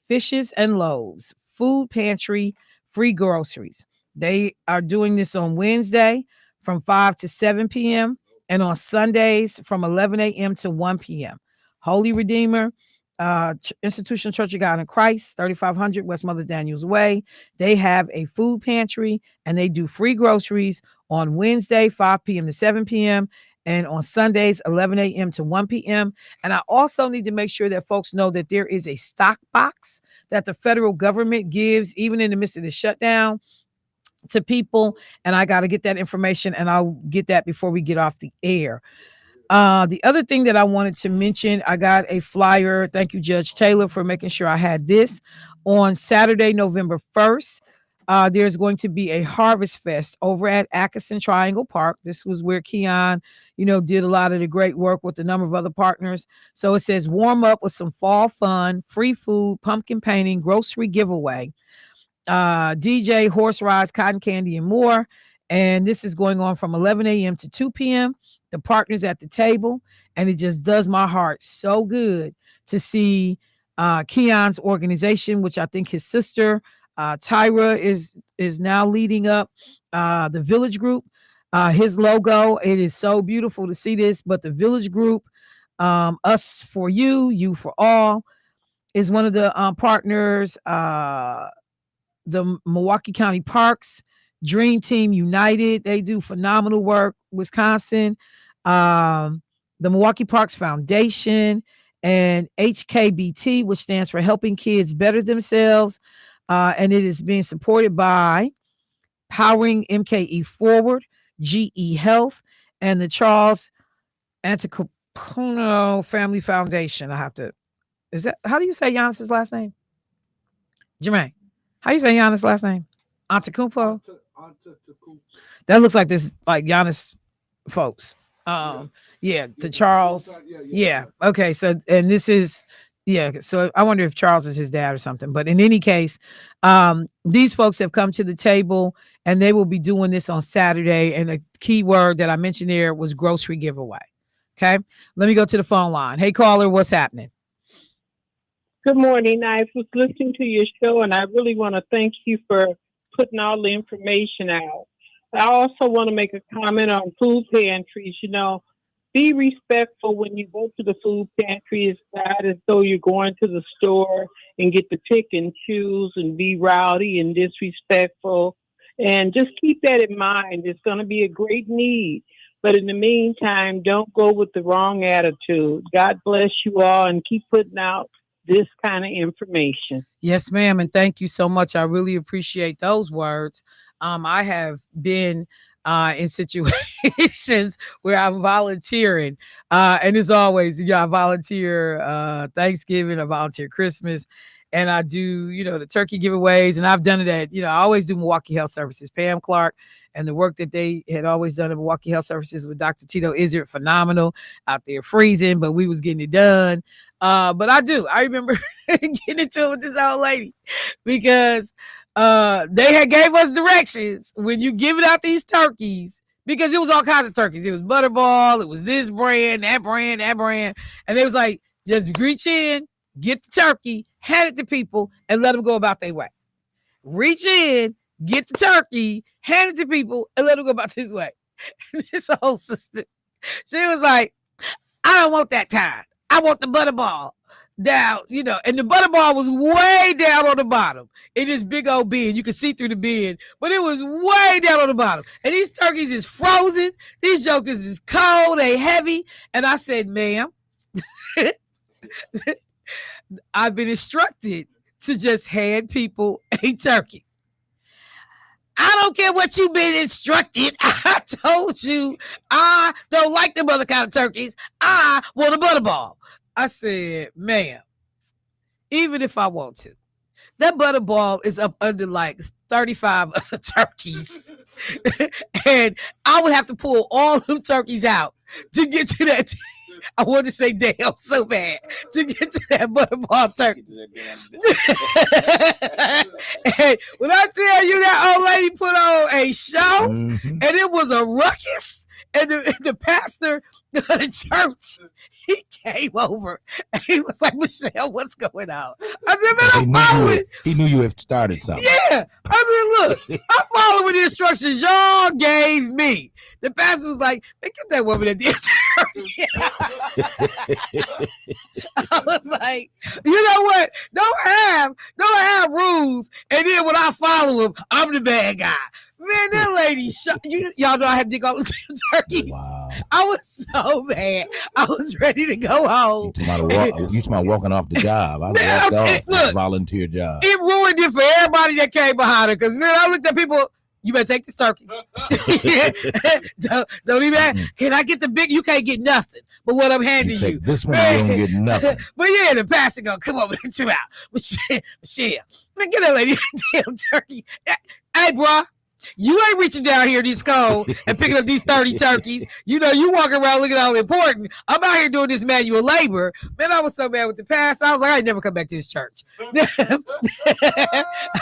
Fishes and Loaves, Food Pantry, free groceries. They are doing this on Wednesday from 5 to 7 p.m. and on Sundays from 11 a.m. to 1 p.m. Holy Redeemer, Institutional Church of God in Christ, 3500 West Mother Daniels Way. They have a food pantry and they do free groceries on Wednesday, 5 p.m. to 7 p.m. and on Sundays, 11 a.m. to 1 p.m. And I also need to make sure that folks know that there is a stock box that the federal government gives, even in the midst of the shutdown, to people. And I got to get that information, and I'll get that before we get off the air. The other thing that I wanted to mention, I got a flyer. Thank you, Judge Taylor, for making sure I had this. On Saturday, November 1st, there's going to be a harvest fest over at Atkinson Triangle Park. This was where Keon, did a lot of the great work with a number of other partners. So it says warm up with some fall fun, free food, pumpkin painting, grocery giveaway, DJ, horse rides, cotton candy, and more. And this is going on from 11 a.m. to 2 p.m. The partners at the table. And it just does my heart so good to see Keon's organization, which I think his sister, Tyra, is now leading up, the Village Group. His logo, it is so beautiful to see this. But the Village Group, Us for You, You for All, is one of the partners. The Milwaukee County Parks, Dream Team United, they do phenomenal work. Wisconsin, the Milwaukee Parks Foundation, and HKBT, which stands for Helping Kids Better Themselves. And it is being supported by Powering MKE Forward, GE Health, and the Charles Antetokounmpo Family Foundation. How do you say Giannis's last name? Jermaine, how you say Giannis' last name? Antetokounmpo? That looks like this, like Giannis folks. The Charles. Yeah. Okay. So, and this is, so I wonder if Charles is his dad or something. But in any case, these folks have come to the table and they will be doing this on Saturday. And the key word that I mentioned there was grocery giveaway. Okay. Let me go to the phone line. Hey, caller, what's happening? Good morning. I was listening to your show, and I really want to thank you for putting all the information out. I also want to make a comment on food pantries. Be respectful when you go to the food pantry. It's not as though you're going to the store and get to pick and choose and be rowdy and disrespectful. And just keep that in mind. It's going to be a great need. But in the meantime, don't go with the wrong attitude. God bless you all and keep putting out this kind of information. Yes, ma'am, and thank you so much. I really appreciate those words. I have been in situations where I'm volunteering, and as always, I volunteer Thanksgiving, I volunteer Christmas, and I do, the turkey giveaways, and I've done it at, I always do Milwaukee Health Services. Pam Clark and the work that they had always done at Milwaukee Health Services with Dr. Tito Izzard, phenomenal out there freezing, but we was getting it done. But I remember getting into it with this old lady because they had gave us directions when you giving out these turkeys, because it was all kinds of turkeys. It was Butterball, it was this brand, that brand, that brand. And they was like, just reach in, get the turkey, hand it to people, and let them go about their way. Reach in, get the turkey, hand it to people, and let them go about this way. And this old sister, she was like, I don't want that kind. I want the Butterball down, and the Butterball was way down on the bottom in this big old bin. You could see through the bin, but it was way down on the bottom. And these turkeys is frozen. These jokers is cold, they heavy. And I said, ma'am, I've been instructed to just hand people a turkey. I don't care what you've been instructed. I told you I don't like them other kind of turkeys. I want a Butterball. I said, ma'am, even if I want to, that Butterball is up under like 35 other turkeys. And I would have to pull all them turkeys out to get to that. I wanted to say damn so bad to get to that Butterball turkey. And when I tell you that old lady put on a show, and it was a ruckus, and the pastor of the church, he came over and he was like, Michelle, what's going on? I said, man, I'm following. He knew you had started something. Yeah. I said, look, I'm following the instructions y'all gave me. The pastor was like, hey, get that woman at the I was like, you know what? Don't have rules. And then when I follow them, I'm the bad guy. Man, that lady, y'all know I had to dig all the turkeys. Wow. I was so mad. I was ready to go home. You talking about walking off the job. I walked off the volunteer job. It ruined it for everybody that came behind her. Because, man, I looked at people, you better take this turkey. don't even, can I get the big? You can't get nothing. But what I'm handing you. This one, you don't get nothing. But yeah, the pastor gonna come over and chill out. Michelle, man, get that lady that damn turkey. Hey, bro. You ain't reaching down here this cold and picking up these 30 turkeys. You walking around looking all important. I'm out here doing this manual labor. Man, I was so mad with the pastor. I was like, I ain't never come back to this church.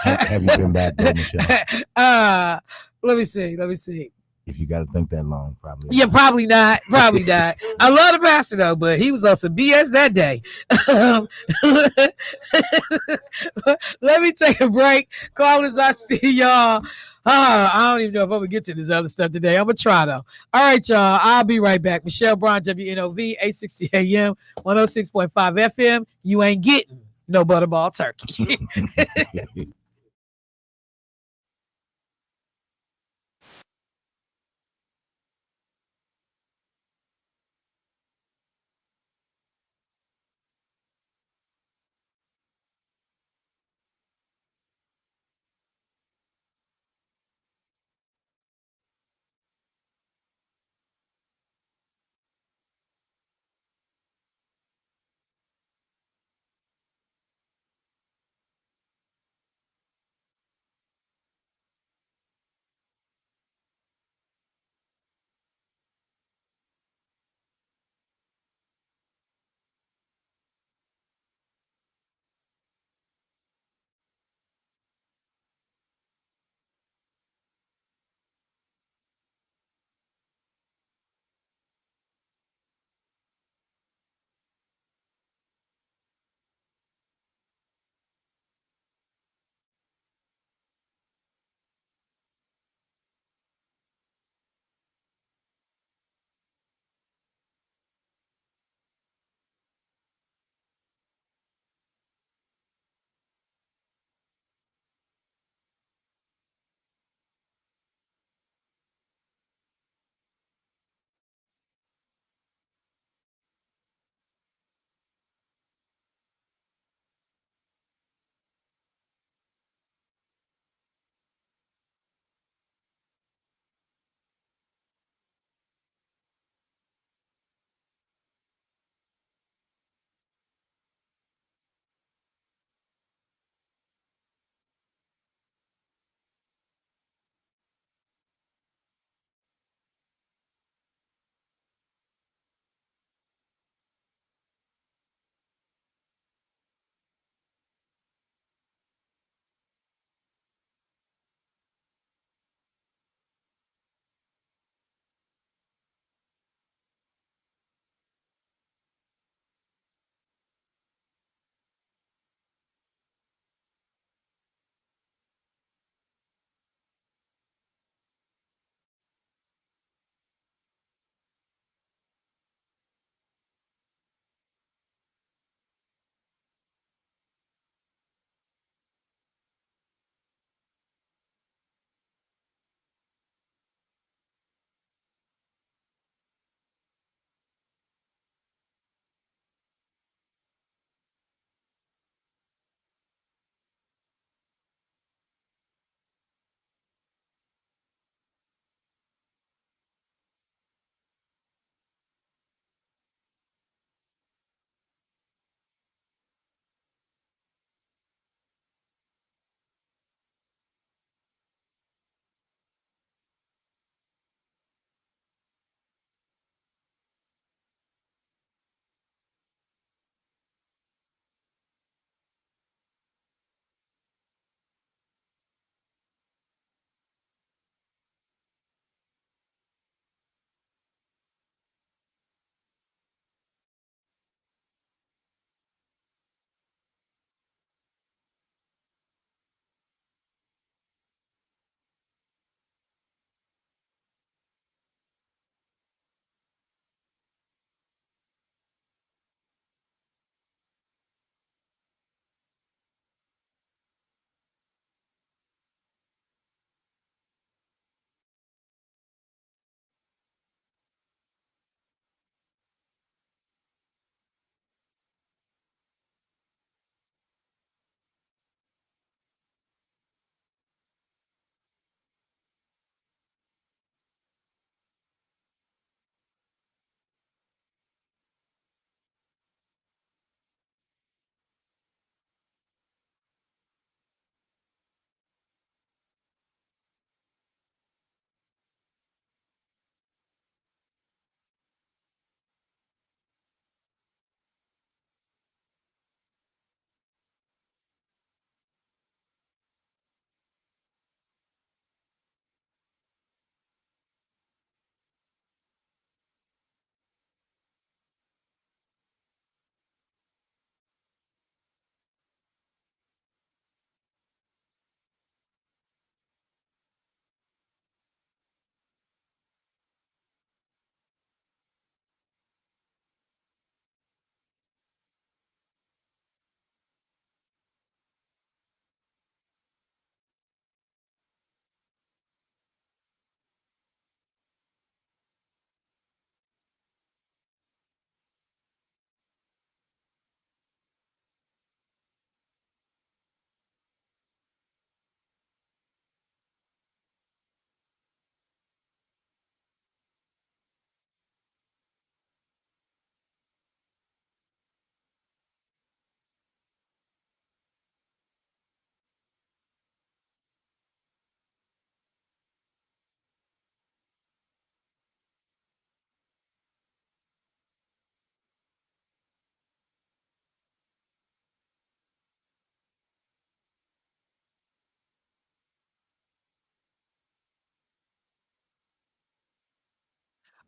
Have you been back though, Michelle? Let me see. If you got to think that long, probably. Yeah, probably not. Probably not. I love the pastor though, but he was on some BS that day. Let me take a break. Callers, I see y'all. I don't even know if I'm gonna get to this other stuff today. I'm gonna try though. All right, y'all. I'll be right back. Michelle Bryant, WNOV, 860 AM, 106.5 FM. You ain't getting no Butterball turkey.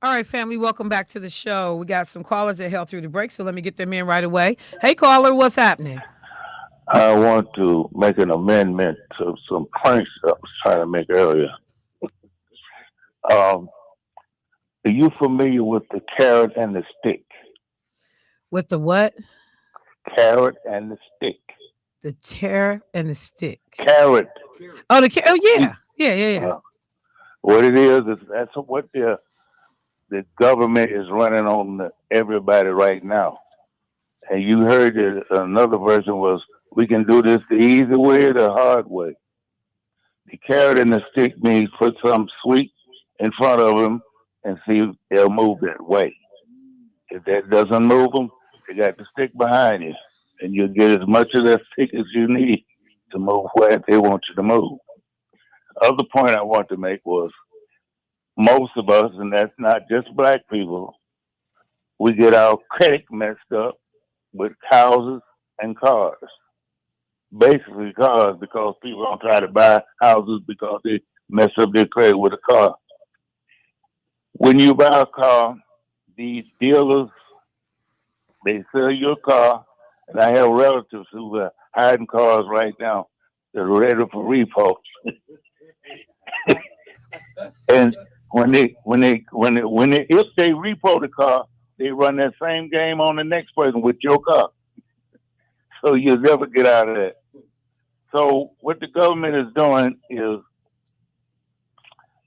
All right, family, welcome back to the show. We got some callers that held through the break, so let me get them in right away. Hey, caller, what's happening? I want to make an amendment to some points I was trying to make earlier. Um, are you familiar with the carrot and the stick? With the what? Carrot and the stick. The tear and the stick. Carrot. Oh, oh yeah, yeah. What it is that's what the government is running on everybody right now. And you heard that another version was, we can do this the easy way or the hard way. The carrot and the stick means put something sweet in front of them and see if they'll move that way. If that doesn't move them, you got the stick behind you, and you'll get as much of that stick as you need to move where they want you to move. Other point I want to make was, most of us, and that's not just black people, we get our credit messed up with houses and cars. Basically cars, because people don't try to buy houses because they mess up their credit with a car. When you buy a car, these dealers, they sell your car, and I have relatives who are hiding cars right now that are ready for repo. And if they repo the car, they run that same game on the next person with your car. So you'll never get out of that. So what the government is doing is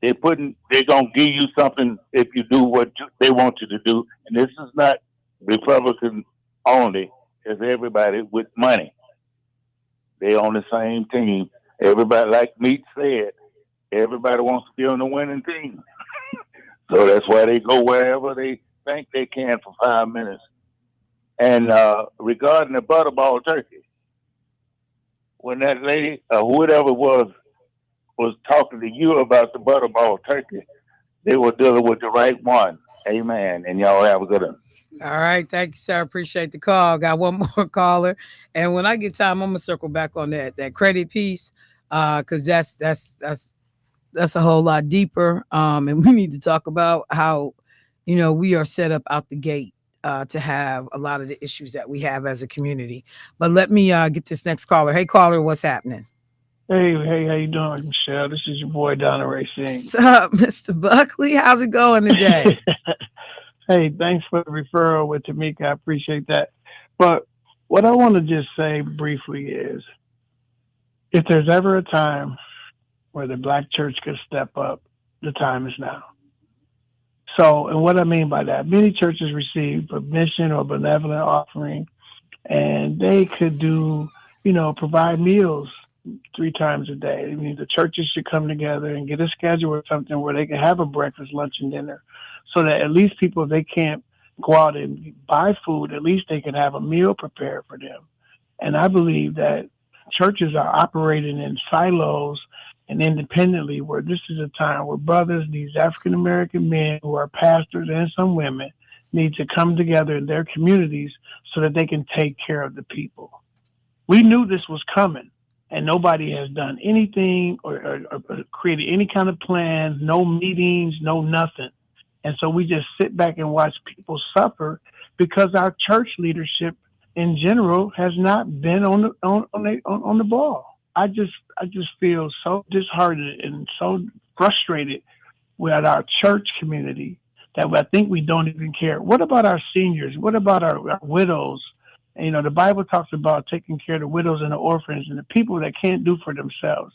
they're gonna give you something if you do what they want you to do. And this is not Republican only, it's everybody with money. They on the same team. Everybody, like Meat said, everybody wants to be on the winning team. So that's why they go wherever they think they can for 5 minutes. And regarding the butterball turkey, when that lady, whoever was talking to you about the butterball turkey, they were dealing with the right one. Amen. And y'all have a good one. All right, thank you, sir. Appreciate the call. Got one more caller, and when I get time, I'm gonna circle back on that credit piece, because that's a whole lot deeper. And we need to talk about how, we are set up out the gate to have a lot of the issues that we have as a community. But let me get this next caller. Hey, caller, what's happening? Hey, how you doing, Michelle? This is your boy Donna Racing. What's up, Mr. Buckley? How's it going today? Hey, thanks for the referral with Tamika. I appreciate that. But what I want to just say briefly is, if there's ever a time where the black church could step up, the time is now. So, and what I mean by that, many churches receive permission or benevolent offering, and they could do, provide meals 3 times a day. I mean, the churches should come together and get a schedule or something where they can have a breakfast, lunch, and dinner, so that at least people, if they can't go out and buy food, at least they can have a meal prepared for them. And I believe that churches are operating in silos and independently, where this is a time where brothers, these African American men who are pastors and some women, need to come together in their communities so that they can take care of the people. We knew this was coming, and nobody has done anything or created any kind of plans, no meetings, no nothing. And so we just sit back and watch people suffer because our church leadership in general has not been on the ball. I just feel so disheartened and so frustrated with our church community that I think we don't even care. What about our seniors? What about our widows? And, the Bible talks about taking care of the widows and the orphans and the people that can't do for themselves.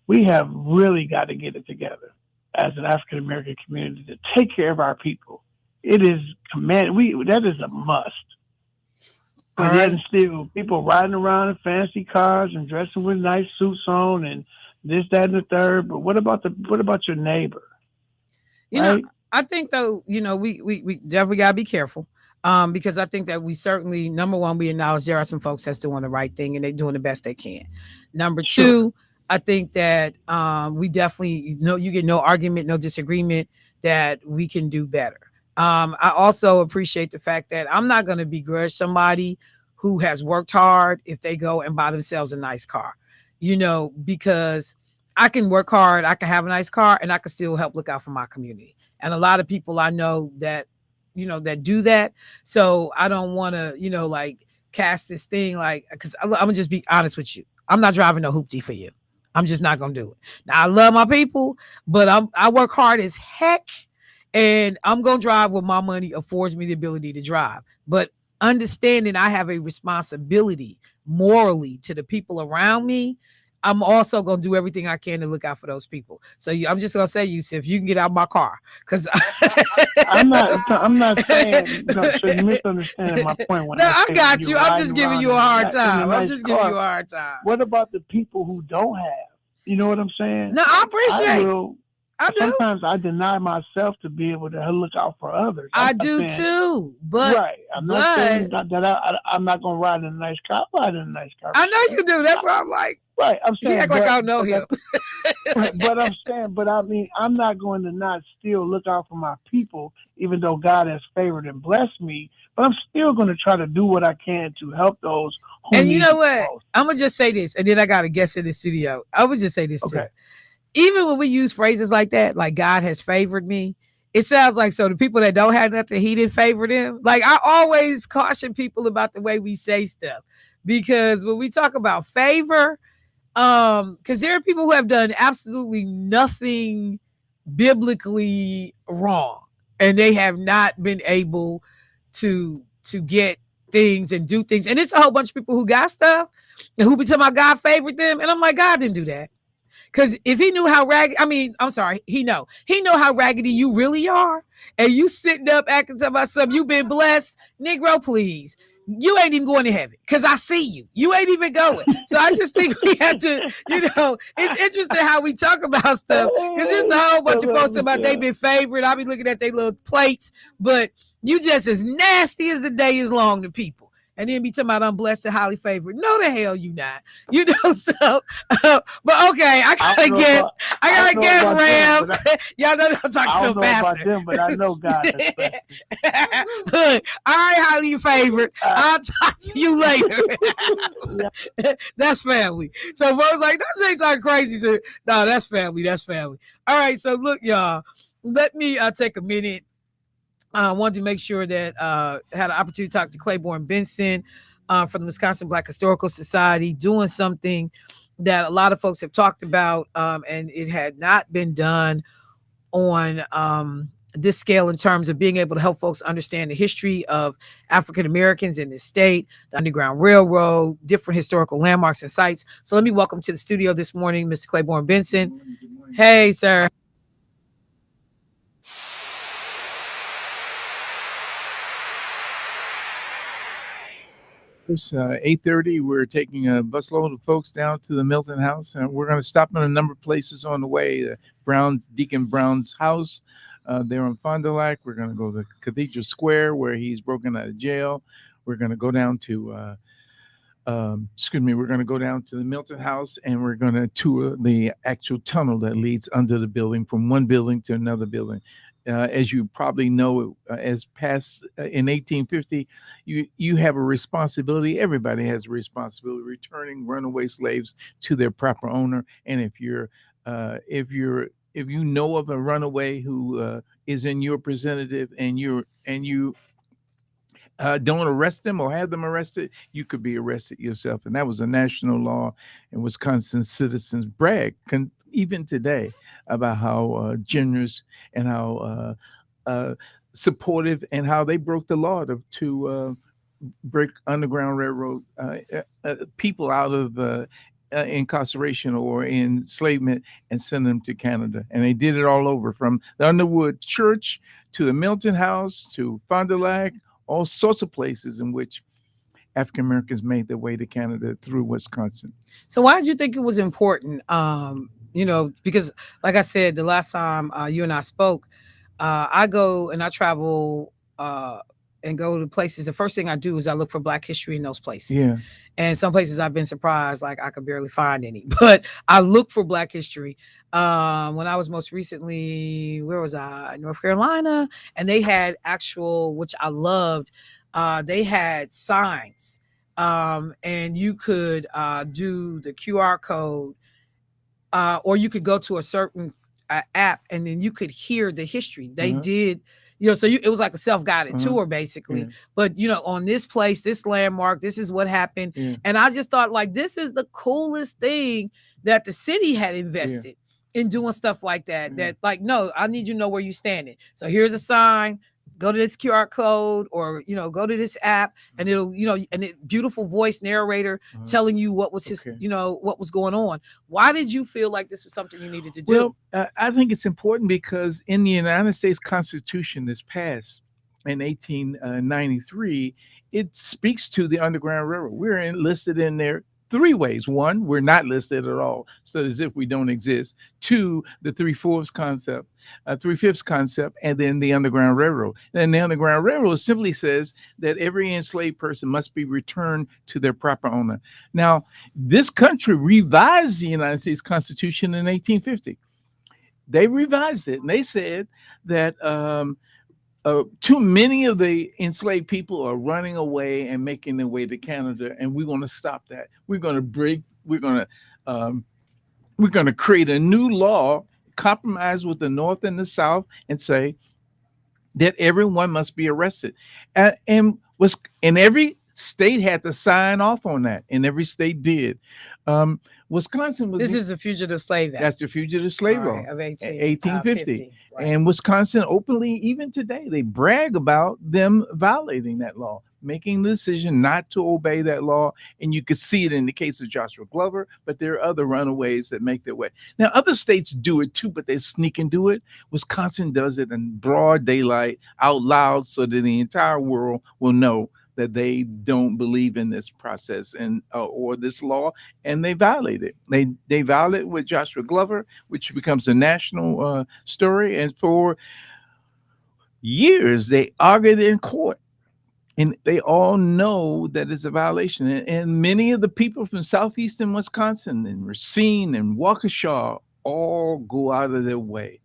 We have really got to get it together as an African American community to take care of our people. It is that is a must. But then still, people riding around in fancy cars and dressing with nice suits on and this, that, and the third. But what about your neighbor? I think though, we definitely gotta be careful. Because I think that we certainly, number one, we acknowledge there are some folks that's doing the right thing and they're doing the best they can. Number two, I think that we definitely you get no argument, no disagreement that we can do better. I also appreciate the fact that I'm not going to begrudge somebody who has worked hard if they go and buy themselves a nice car, because I can work hard, I can have a nice car, and I can still help look out for my community. and a lot of people I know that, that do that. So I don't want to, like cast this thing like, because I'm gonna just be honest with you. I'm not driving no hoopty for you. I'm just not gonna do it. Now I love my people, but I work hard as heck, and I'm gonna drive what my money affords me the ability to drive. But understanding I have a responsibility morally to the people around me, I'm also gonna do everything I can to look out for those people. So I'm just gonna say, Yusuf, you can get out of my car, because I'm not saying, so you're misunderstanding my point when no, I I say got when you. you're I'm just riding giving around you a hard in a time. I'm nice just giving car. you a hard time. What about the people who don't have? You know what I'm saying? No, I appreciate it. I do. Sometimes I deny myself to be able to look out for others. I do too, but right. I'm not saying that I'm not gonna ride in a nice car. I ride in a nice car. I know you do. That's why I'm like, right. I'm saying, he act like I don't know him. but I'm saying, but I mean, I'm not going to not still look out for my people, even though God has favored and blessed me. But I'm still going to try to do what I can to help those who and need you know it what? most. I'm gonna just say this, and then I got a guest in the studio. I would just say this too. Even when we use phrases like that, like God has favored me, it sounds like, so the people that don't have nothing, he didn't favor them. Like, I always caution people about the way we say stuff, because when we talk about favor, because there are people who have done absolutely nothing biblically wrong, and they have not been able to get things and do things. And it's a whole bunch of people who got stuff and who be talking about God favored them. And I'm like, God didn't do that. Because if he knew how raggedy, I'm sorry, he know how raggedy you really are, and you sitting up acting about something, you been blessed, Negro, please. You ain't even going to heaven, because I see you. You ain't even going. So I just think we have to, it's interesting how we talk about stuff, because there's a whole bunch of folks talking about they been favored. I be looking at their little plates, but you just as nasty as the day is long to people. And then be talking about I'm blessed and highly favored. No, the hell you not. So, but okay, I gotta guess, Ram. Y'all know I'm talking to a pastor. Them, but I know God. Look, all right, highly favored. I'll talk to you later. That's family. So folks like, that ain't talking crazy. So, no, that's family. That's family. All right, so look, y'all. Let me take a minute. I wanted to make sure that had an opportunity to talk to Claiborne Benson from the Wisconsin Black Historical Society, doing something that a lot of folks have talked about, and it had not been done on this scale in terms of being able to help folks understand the history of African Americans in this state, the Underground Railroad, different historical landmarks and sites. So let me welcome to the studio this morning, Mr. Claiborne Benson. Good morning. Hey, sir. It's 8:30. We're taking a busload of folks down to the Milton House, and we're going to stop in a number of places on the way. Deacon Brown's house there on Fond du Lac. We're going to go to Cathedral Square, where he's broken out of jail. We're going to go down to we're going to go down to the Milton House, and we're going to tour the actual tunnel that leads under the building from one building to another building. As you probably know, as passed in 1850, you have a responsibility. Everybody has a responsibility returning runaway slaves to their proper owner. And if you know of a runaway who is in your representative, and you don't arrest them or have them arrested, you could be arrested yourself. And that was a national law, and Wisconsin citizens brag even today about how generous and how supportive, and how they broke the law to break Underground Railroad people out of incarceration or enslavement and send them to Canada. And they did it all over, from the Underwood Church to the Milton House to Fond du Lac, all sorts of places in which African Americans made their way to Canada through Wisconsin. So why did you think it was important? Because like I said, the last time you and I spoke, I go and I travel and go to places. The first thing I do is I look for Black history in those places. Yeah. And some places I've been surprised, like I could barely find any, but I look for Black history. When I was most recently, where was I? North Carolina. And they had actual, which I loved, they had signs. And you could do the QR code, or you could go to a certain app, and then you could hear the history. They Uh-huh. did, so it was like a self-guided tour basically. Yeah. But on this place, this landmark, this is what happened. Yeah. And I just thought, like, this is the coolest thing that the city had invested in doing stuff like that. That, like, no, I need you to know where you're standing. So here's a sign. Go to this QR code, or go to this app, and it'll and it beautiful voice narrator telling you what was his what was going on. Why did you feel like this was something you needed to do? Well, I think it's important because in the United States Constitution that's passed in 1893, it speaks to the Underground Railroad. We're enlisted in there 3 ways. 1, we're not listed at all, so as if we don't exist. 2, the 3/4 concept, 3/5 concept, and then the Underground Railroad. And the Underground Railroad simply says that every enslaved person must be returned to their proper owner. Now, this country revised the United States Constitution in 1850. They revised it, and they said that too many of the enslaved people are running away and making their way to Canada, and we're going to stop that. We're going to create a new law, compromise with the North and the South, and say that everyone must be arrested. And every state had to sign off on that, and every state did. Wisconsin was. This is the Fugitive Slave Act. That's the Fugitive Slave Law of 1850. Right. And Wisconsin openly, even today, they brag about them violating that law, making the decision not to obey that law. And you could see it in the case of Joshua Glover, but there are other runaways that make their way. Now, other states do it too, but they sneak and do it. Wisconsin does it in broad daylight, out loud, so that the entire world will know that they don't believe in this process and or this law, and they violate it. They violate with Joshua Glover, which becomes a national story. And for years, they argued in court, and they all know that it's a violation. And many of the people from southeastern Wisconsin and Racine and Waukesha all go out of their way.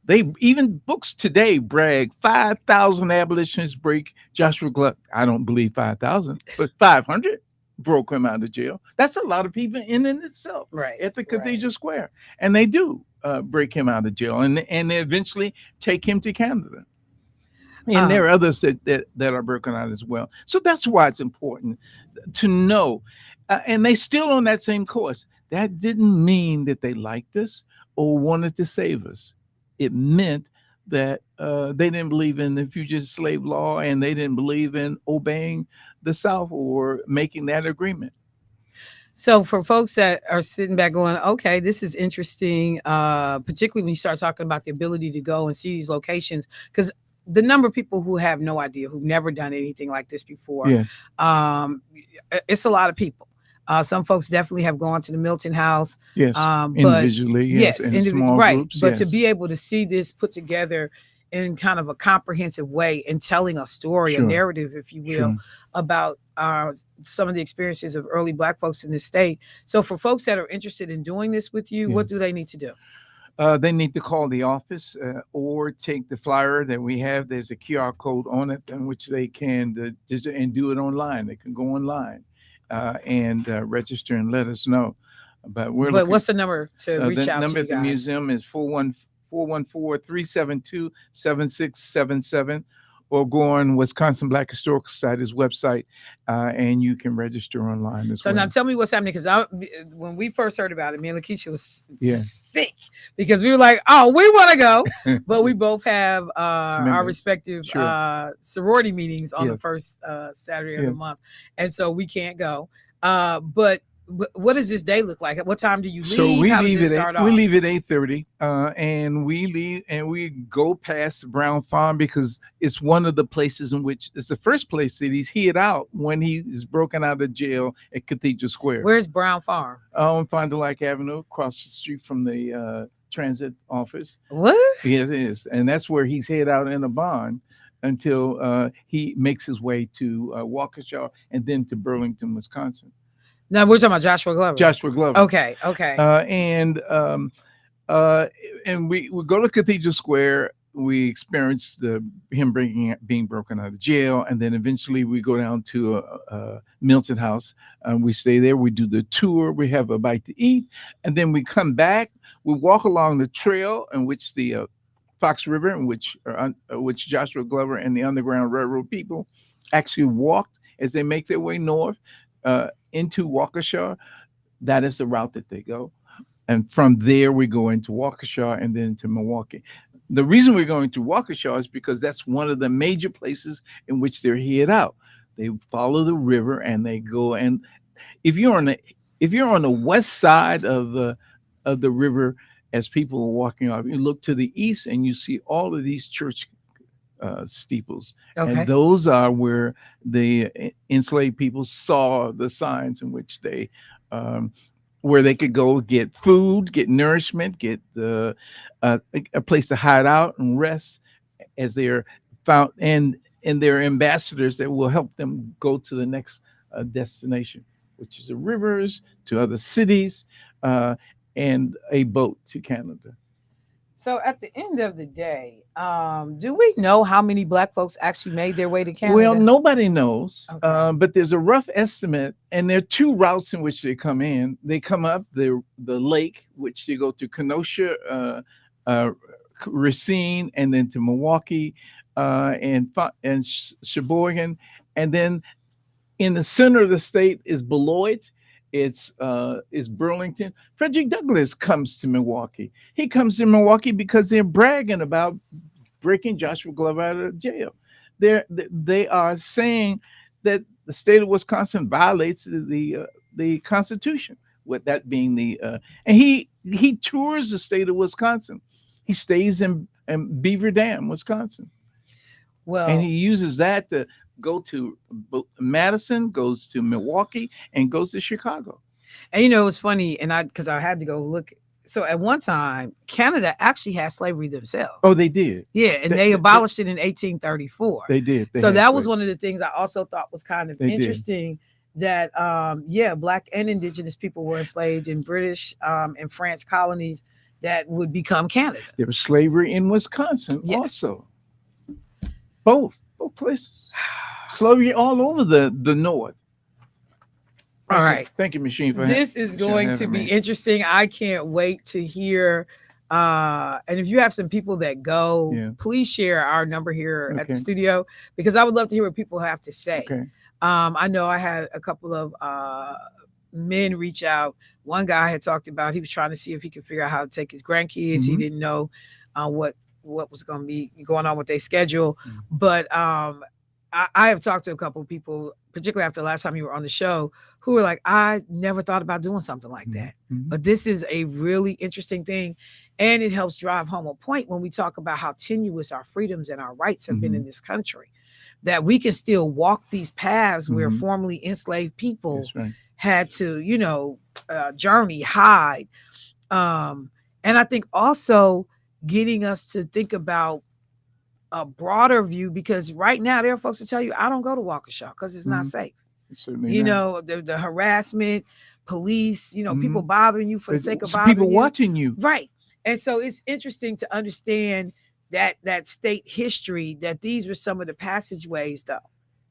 They even books today brag 5,000 abolitionists break Joshua Glover. I don't believe 5,000, but 500 broke him out of jail. That's a lot of people in itself, right? At the Cathedral Square, and they do break him out of jail, and they eventually take him to Canada. And there are others that are broken out as well. So that's why it's important to know. And they still on that same course. That didn't mean that they liked us or wanted to save us. It meant that they didn't believe in the fugitive slave law, and they didn't believe in obeying the South or making that agreement. So for folks that are sitting back going, okay, this is interesting, particularly when you start talking about the ability to go and see these locations, because the number of people who have no idea, who've never done anything like this before, it's a lot of people. Some folks definitely have gone to the Milton House. Yes, but individually, yes, in small right. groups, But to be able to see this put together in kind of a comprehensive way and telling a story, a narrative, if you will, about some of the experiences of early Black folks in this state. So for folks that are interested in doing this with you, what do they need to do? They need to call the office or take the flyer that we have. There's a QR code on it in which they can and do it online. They can go online and register and let us know. But what's the number to reach out to you guys? The number at the museum is 414-372-7677, or go on Wisconsin Black Historical Society's website, and you can register online as well. So now tell me what's happening, because when we first heard about it, me and Lakeisha was sick, because we were like, oh, we want to go, but we both have our respective sorority meetings on the first Saturday of the month, and so we can't go. But what does this day look like? What time do you leave? So we How leave does it start off? We leave at 8:30, and we leave and we go past the Brown Farm, because it's one of the places in which it's the first place that he's hid out when he is broken out of jail at Cathedral Square. Where's Brown Farm? On Fond du Lac Avenue, across the street from the transit office. What? Yeah, it is, and that's where he's hid out in a bond until he makes his way to Waukesha and then to Burlington, Wisconsin. Now we're talking about Joshua Glover. Joshua Glover. Okay. And we go to Cathedral Square, we experienced him being broken out of jail, and then eventually we go down to Milton House, and we stay there. We do the tour. We have a bite to eat, and then we come back. We walk along the trail in which the Fox River, in which Joshua Glover and the Underground Railroad people actually walked as they make their way north into Waukesha. That is the route that they go. And from there, we go into Waukesha and then to Milwaukee. The reason we're going to Waukesha is because that's one of the major places in which they're headed out. They follow the river and they go. And if you're on the west side of the river, as people are walking off, you look to the east and you see all of these church steeples. Okay. And those are where the enslaved people saw the signs in which they where they could go get food, get nourishment, get a place to hide out and rest as they're found, and their ambassadors that will help them go to the next destination, which is the rivers, to other cities, and a boat to Canada. So at the end of the day, do we know how many Black folks actually made their way to Canada? Well, nobody knows, Okay. but there's a rough estimate, and there are two routes in which they come in. They come up the lake, which they go to Kenosha, Racine, and then to Milwaukee, and Sheboygan, and then in the center of the state is Beloit. It's Burlington. Frederick Douglass comes to Milwaukee. He comes to Milwaukee because they're bragging about breaking Joshua Glover out of jail. They are saying that the state of Wisconsin violates the Constitution. With that being and he tours the state of Wisconsin. He stays in Beaver Dam, Wisconsin. Well, And he uses that to go to Madison, goes to Milwaukee, and goes to Chicago. and it's funny, and because I had to go look. So at one time, Canada actually had slavery themselves. Oh, they did. Yeah, and they abolished it in 1834. They did. So that was one of the things I also thought was kind of They did. interesting. That Black and Indigenous people were enslaved in British and French colonies that would become Canada. There was slavery in Wisconsin Yes. also. Both places. Slavery all over the north. All right. Thank you, Machine. This is going to be interesting. I can't wait to hear. And if you have some people that go, please share our number here at the studio, because I would love to hear what people have to say. Okay. I know I had a couple of men reach out. One guy had talked about he was trying to see if he could figure out how to take his grandkids. He didn't know what was going to be going on with their schedule. But I have talked to a couple of people, particularly after the last time you were on the show, who were like, I never thought about doing something like that. But this is a really interesting thing. And it helps drive home a point when we talk about how tenuous our freedoms and our rights have been in this country, that we can still walk these paths where formerly enslaved people had to, journey, hide. And I think also getting us to think about a broader view, because right now there are folks that tell you, I don't go to Waukesha because it's not safe. The harassment, police, people bothering you for the sake of bothering people you. watching you. Right. And so it's interesting to understand that state history, that these were some of the passageways though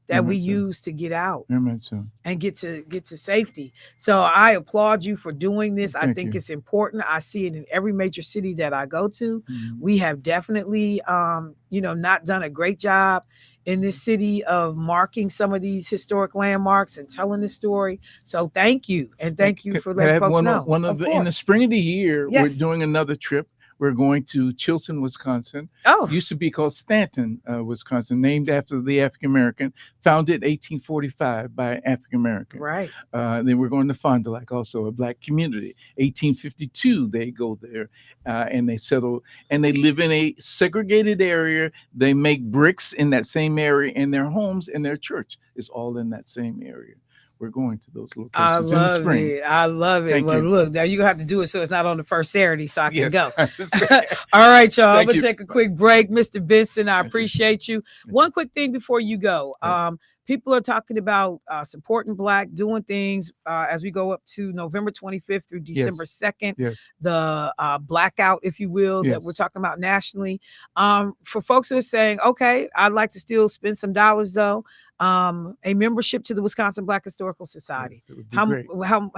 that we use to get out and get to safety. So I applaud you for doing this. I think it's important. I see it in every major city that I go to. We have definitely not done a great job in this city of marking some of these historic landmarks and telling the story. So thank you. And thank you for letting folks know. In the spring of the year, Yes. we're doing another trip. We're going to Chilton, Wisconsin. Oh, Used to be called Stanton, Wisconsin, named after the African American, founded 1845 by African American. right. Then we're going to Fond du Lac, also a Black community. 1852, they go there and they settle, and they live in a segregated area. They make bricks in that same area, and their homes and their church is all in that same area. We're going to those locations in the spring. It. I love it. Thank Well, you. look, now you have to do it so it's not on the first Saturday so I can Yes, go. I understand. All right, y'all. I'm Thank gonna you. take a quick break. Mr. Benson, I Thank you. appreciate you. One quick thing before you go. Yes. people are talking about supporting Black, doing things as we go up to November 25th through December 2nd, the blackout, if you will, that we're talking about nationally. For folks who are saying, okay, I'd like to still spend some dollars though, a membership to the Wisconsin Black Historical Society. How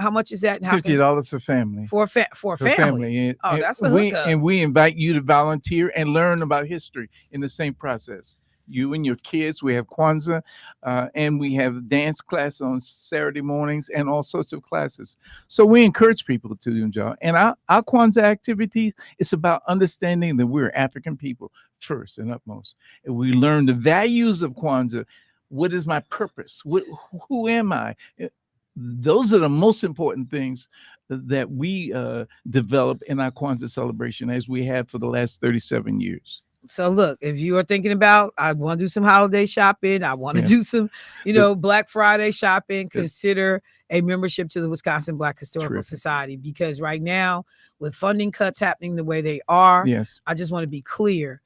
much is that? $50 for family. For a family. And that's a hookup. And we invite you to volunteer and learn about history in the same process. You and your kids. We have Kwanzaa, and we have dance class on Saturday mornings and all sorts of classes. So we encourage people to do that. And our Kwanzaa activities, it's about understanding that we're African people first and utmost. And we learn the values of Kwanzaa. What is my purpose? Who am I? Those are the most important things that we develop in our Kwanzaa celebration, as we have for the last 37 years. So look, if you are thinking about, I want to do some holiday shopping, I want to do some, Black Friday shopping, consider a membership to the Wisconsin Black Historical Society, because right now, with funding cuts happening the way they are, I just want to be clear.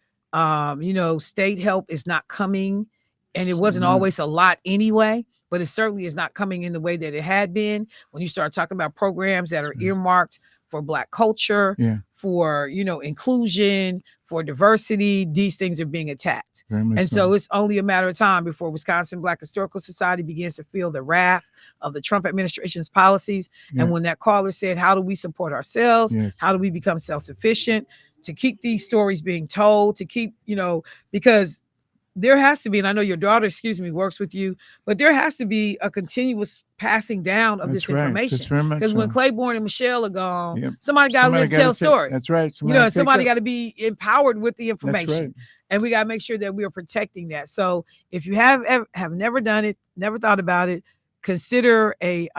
State help is not coming, and it wasn't always a lot anyway, but it certainly is not coming in the way that it had been. When you start talking about programs that are earmarked for Black culture, for inclusion, for diversity, these things are being attacked. And so it's only a matter of time before Wisconsin Black Historical Society begins to feel the wrath of the Trump administration's policies. And when that caller said, how do we support ourselves? How do we become self-sufficient to keep these stories being told, to keep, because there has to be, and I know your daughter, works with you, but there has to be a continuous passing down of this information. Because when Claiborne and Michelle are gone, somebody got to live to tell a story. That's right. Somebody got to be empowered with the information. And we got to make sure that we are protecting that. So if you have never done it, never thought about it, consider a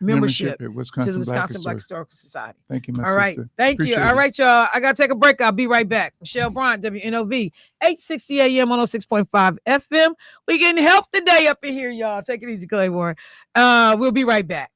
membership to the Wisconsin Black Historical Society. Thank you, my All right. sister. Thank you. All right, y'all. I got to take a break. I'll be right back. Michelle Bryant, WNOV, 860 AM, 106.5 FM. We getting help today up in here, y'all. Take it easy, Claiborne. We'll be right back.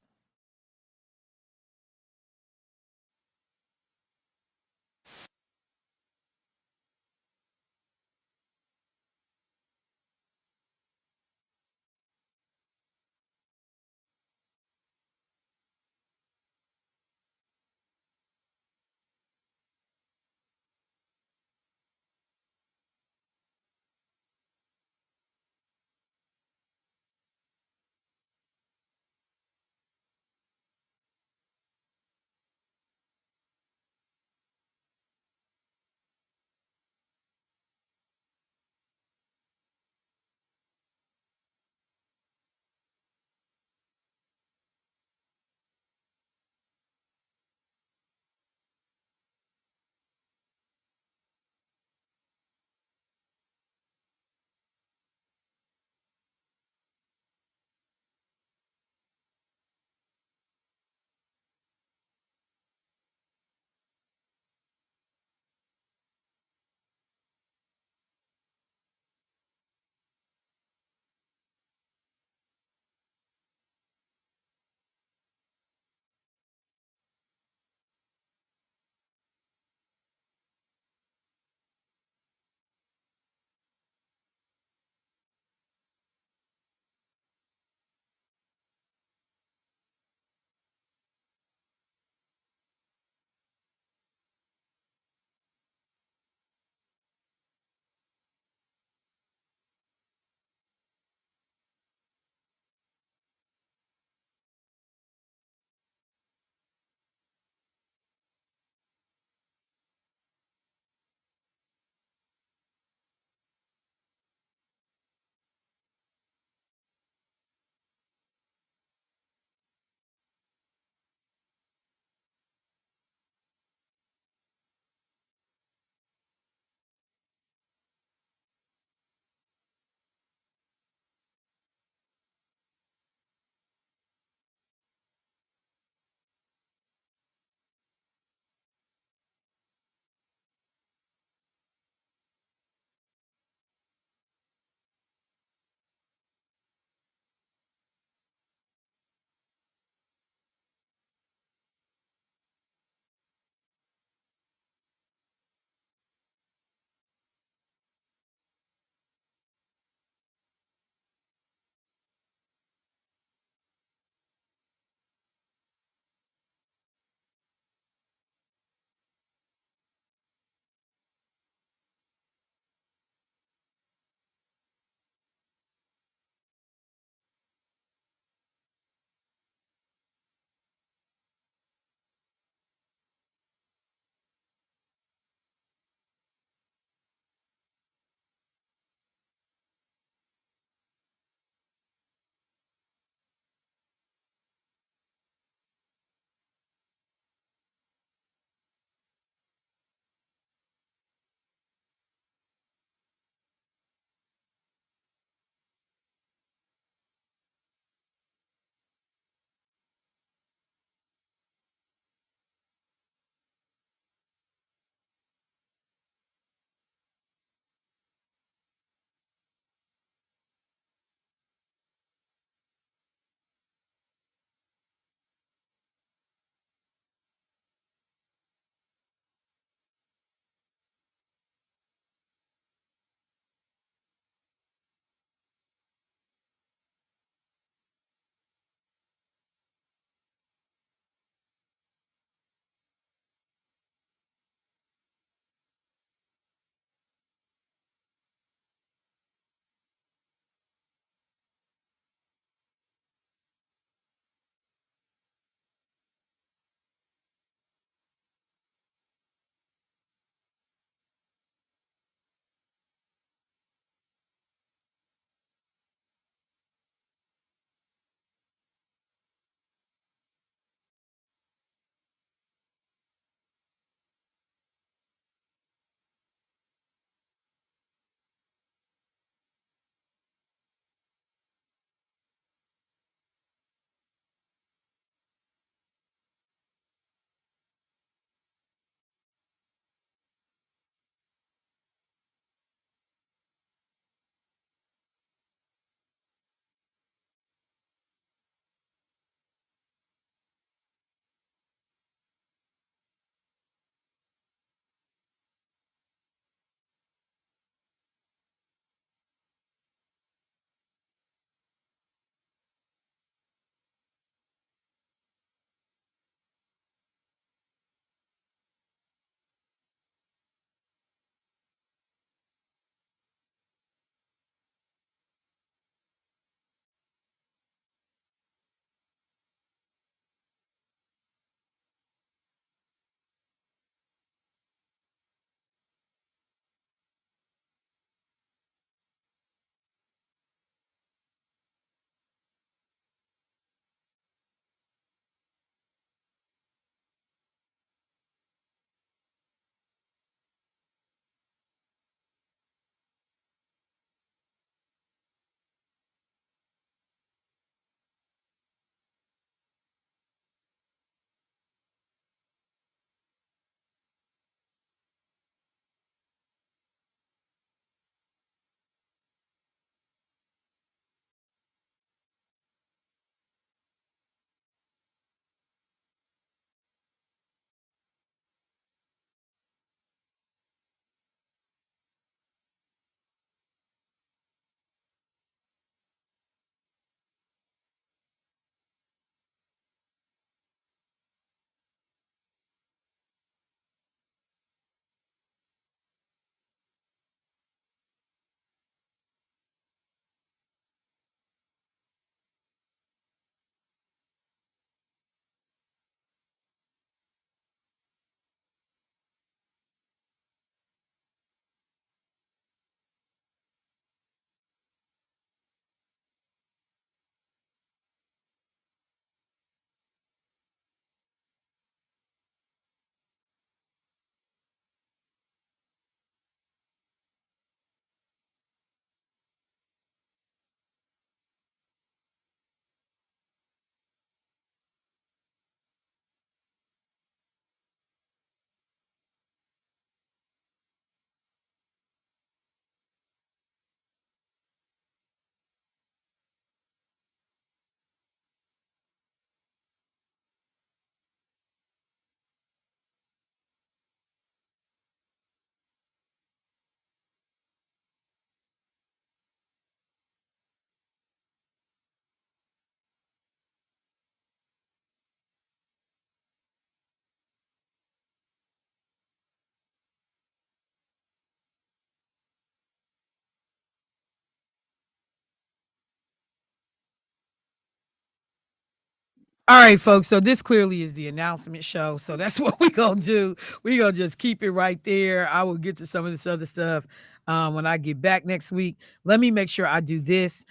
All right, folks. So this clearly is the announcement show. So that's what we're going to do. We're going to just keep it right there. I will get to some of this other stuff when I get back next week. Let me make sure I do this.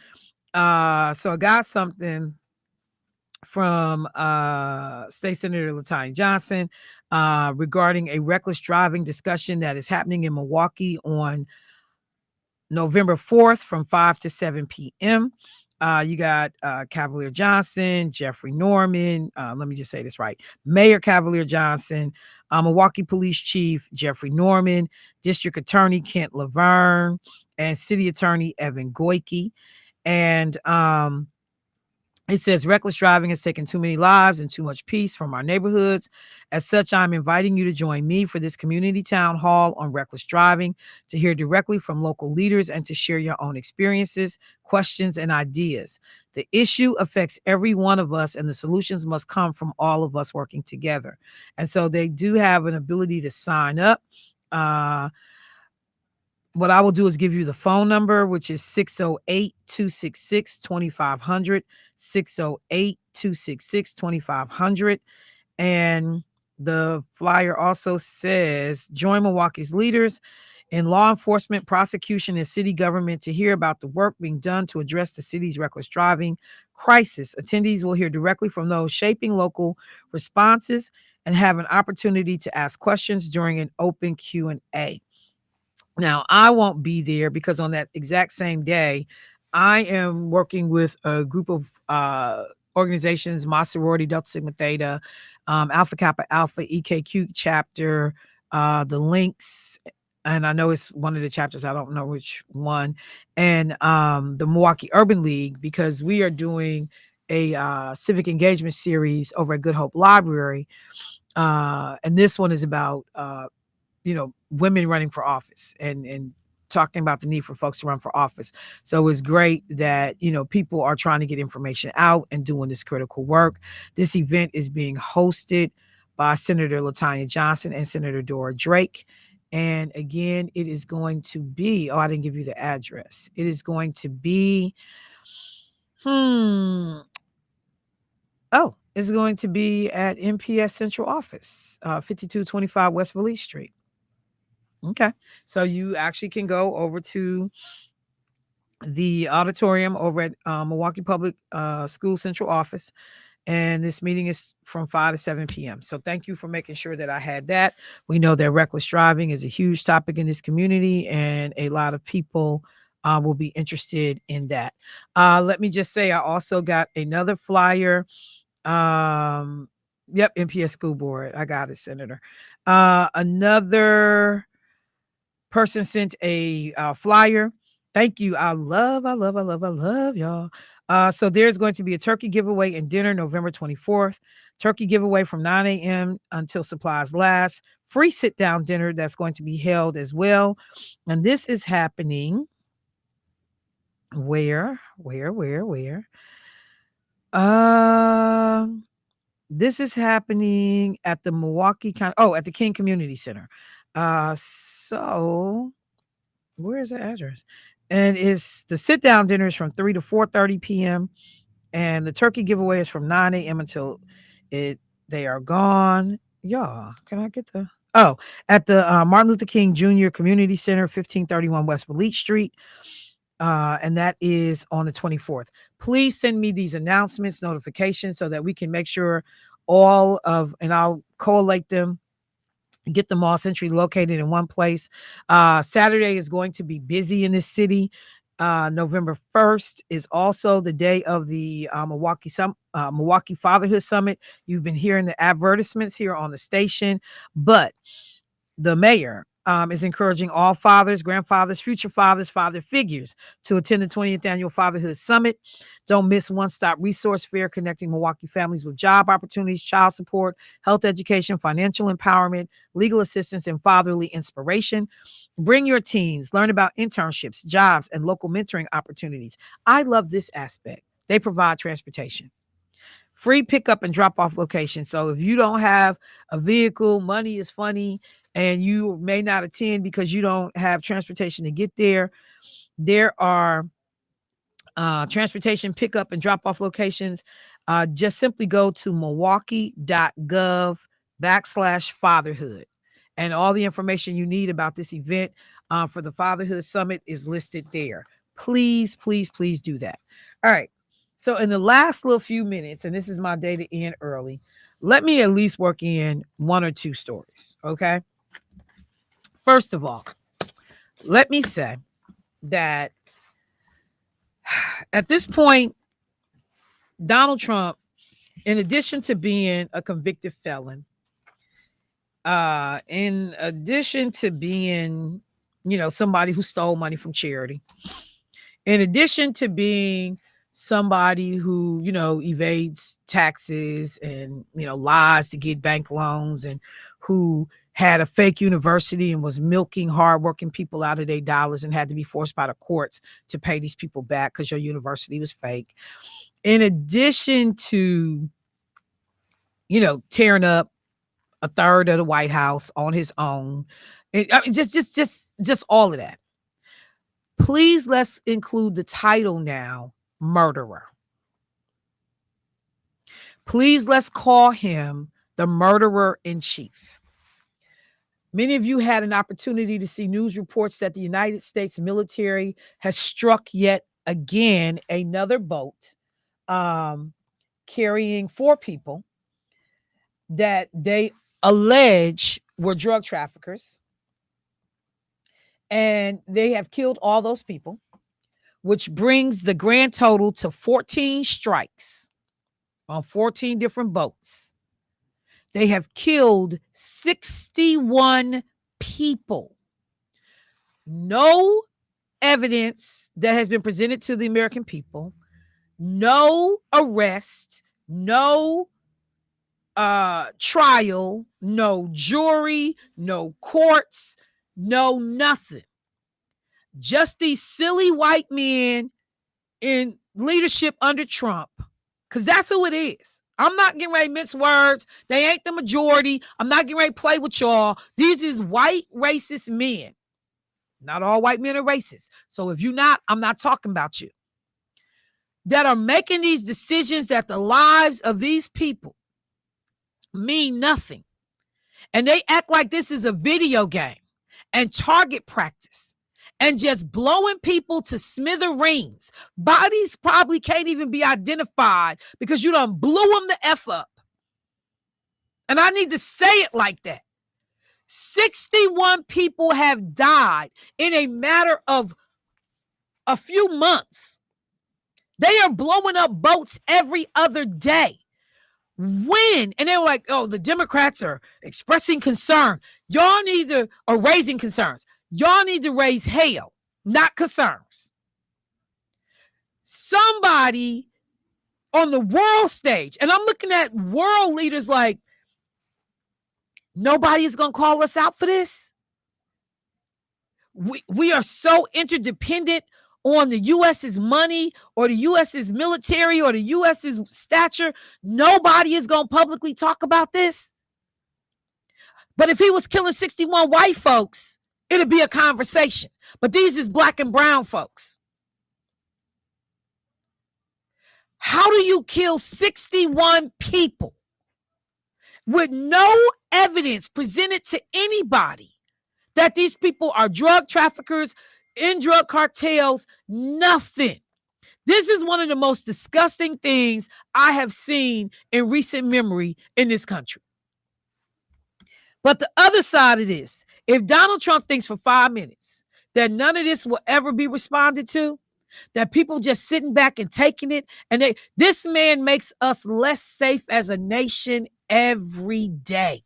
So I got something from State Senator LaTanya Johnson regarding a reckless driving discussion that is happening in Milwaukee on November 4th from 5 to 7 p.m. You got Cavalier Johnson, Jeffrey Norman. Let me just say this right. Mayor Cavalier Johnson, Milwaukee Police Chief Jeffrey Norman, District Attorney Kent Laverne, and City Attorney Evan Goyke. And it says reckless driving has taken too many lives and too much peace from our neighborhoods. As such, I'm inviting you to join me for this community town hall on reckless driving to hear directly from local leaders and to share your own experiences, questions, and ideas. The issue affects every one of us, and the solutions must come from all of us working together. And so they do have an ability to sign up. What I will do is give you the phone number, which is 608-266-2500, 608-266-2500. And the flyer also says, join Milwaukee's leaders in law enforcement, prosecution, and city government to hear about the work being done to address the city's reckless driving crisis. Attendees will hear directly from those shaping local responses and have an opportunity to ask questions during an open Q&A. Now, I won't be there because on that exact same day, I am working with a group of organizations, my sorority, Delta Sigma Theta, Alpha Kappa Alpha, EKQ chapter, the Links, and I know it's one of the chapters, I don't know which one, and the Milwaukee Urban League, because we are doing a civic engagement series over at Good Hope Library. And this one is about women running for office and talking about the need for folks to run for office. So it's great that, people are trying to get information out and doing this critical work. This event is being hosted by Senator LaTanya Johnson and Senator Dora Drake. And again, it is going to be, I didn't give you the address. It is going to be, it's going to be at MPS Central Office, 5225 West Valise Street. Okay. So you actually can go over to the auditorium over at Milwaukee Public School Central Office. And this meeting is from 5 to 7 p.m. So thank you for making sure that I had that. We know that reckless driving is a huge topic in this community, and a lot of people will be interested in that. Let me just say, I also got another flyer. MPS School Board. I got it, Senator. Another person sent a flyer. Thank you. I love y'all. So there's going to be a turkey giveaway and dinner November 24th. Turkey giveaway from 9 a.m. until supplies last. Free sit-down dinner that's going to be held as well. And this is happening where? This is happening at the Milwaukee County. At the King Community Center. So where is the address? And it's the sit down dinner is from 3 to 4:30 p.m. and the turkey giveaway is from 9 a.m. until they are gone. Y'all, can I get at the Martin Luther King Jr. Community Center, 1531 West Valise Street. And that is on the 24th. Please send me these announcements, notifications, so that we can make sure and I'll collate them, get them all centrally located in one place. Saturday is going to be busy in this city. November 1st is also the day of the Milwaukee Fatherhood Summit. You've been hearing the advertisements here on the station, but the mayor is encouraging all fathers, grandfathers, future fathers, father figures to attend the 20th Annual Fatherhood Summit. Don't miss one-stop resource fair connecting Milwaukee families with job opportunities, child support, health education, financial empowerment, legal assistance, and fatherly inspiration. Bring your teens, learn about internships, jobs, and local mentoring opportunities. I love this aspect. They provide transportation. Free pickup and drop off location. So if you don't have a vehicle, money is funny, and you may not attend because you don't have transportation to get there, there are transportation pickup and drop off locations Just simply go to milwaukee.gov/fatherhood. And all the information you need about this event for the Fatherhood Summit is listed there. Please, please, please do that. All right. So in the last little few minutes, and this is my day to end early, let me at least work in one or two stories. Okay. First of all, let me say that at this point, Donald Trump, in addition to being a convicted felon, in addition to being, somebody who stole money from charity, in addition to being somebody who, evades taxes and, lies to get bank loans, and who had a fake university and was milking hardworking people out of their dollars and had to be forced by the courts to pay these people back because your university was fake. In addition to, tearing up a third of the White House on his own, and just all of that. Please, let's include the title now, murderer. Please, let's call him the murderer in chief. Many of you had an opportunity to see news reports that the United States military has struck yet again another boat carrying 4 people that they allege were drug traffickers. And they have killed all those people, which brings the grand total to 14 strikes on 14 different boats. They have killed 61 people. No evidence that has been presented to the American people. No arrest. No trial. No jury. No courts. No nothing. Just these silly white men in leadership under Trump, because that's who it is. I'm not getting ready to mince words. They ain't the majority. I'm not getting ready to play with y'all. These is white racist men. Not all white men are racist. So if you're not, I'm not talking about you. That are making these decisions that the lives of these people mean nothing. And they act like this is a video game and target practice and just blowing people to smithereens. Bodies probably can't even be identified because you done blew them the F up. And I need to say it like that. 61 people have died in a matter of a few months. They are blowing up boats every other day. When? And they were like, oh, the Democrats are expressing concern. Y'all need to, or raising concerns. Y'all need to raise hell, not concerns. Somebody on the world stage, and I'm looking at world leaders like, nobody is going to call us out for this. We are so interdependent on the U.S.'s money or the U.S.'s military or the U.S.'s stature. Nobody is going to publicly talk about this. But if he was killing 61 white folks, it'd be a conversation. But these is black and brown folks. How do you kill 61 people with no evidence presented to anybody that these people are drug traffickers, in drug cartels? Nothing. This is one of the most disgusting things I have seen in recent memory in this country. But the other side of this, if Donald Trump thinks for 5 minutes that none of this will ever be responded to, that people just sitting back and taking it, and this man makes us less safe as a nation every day.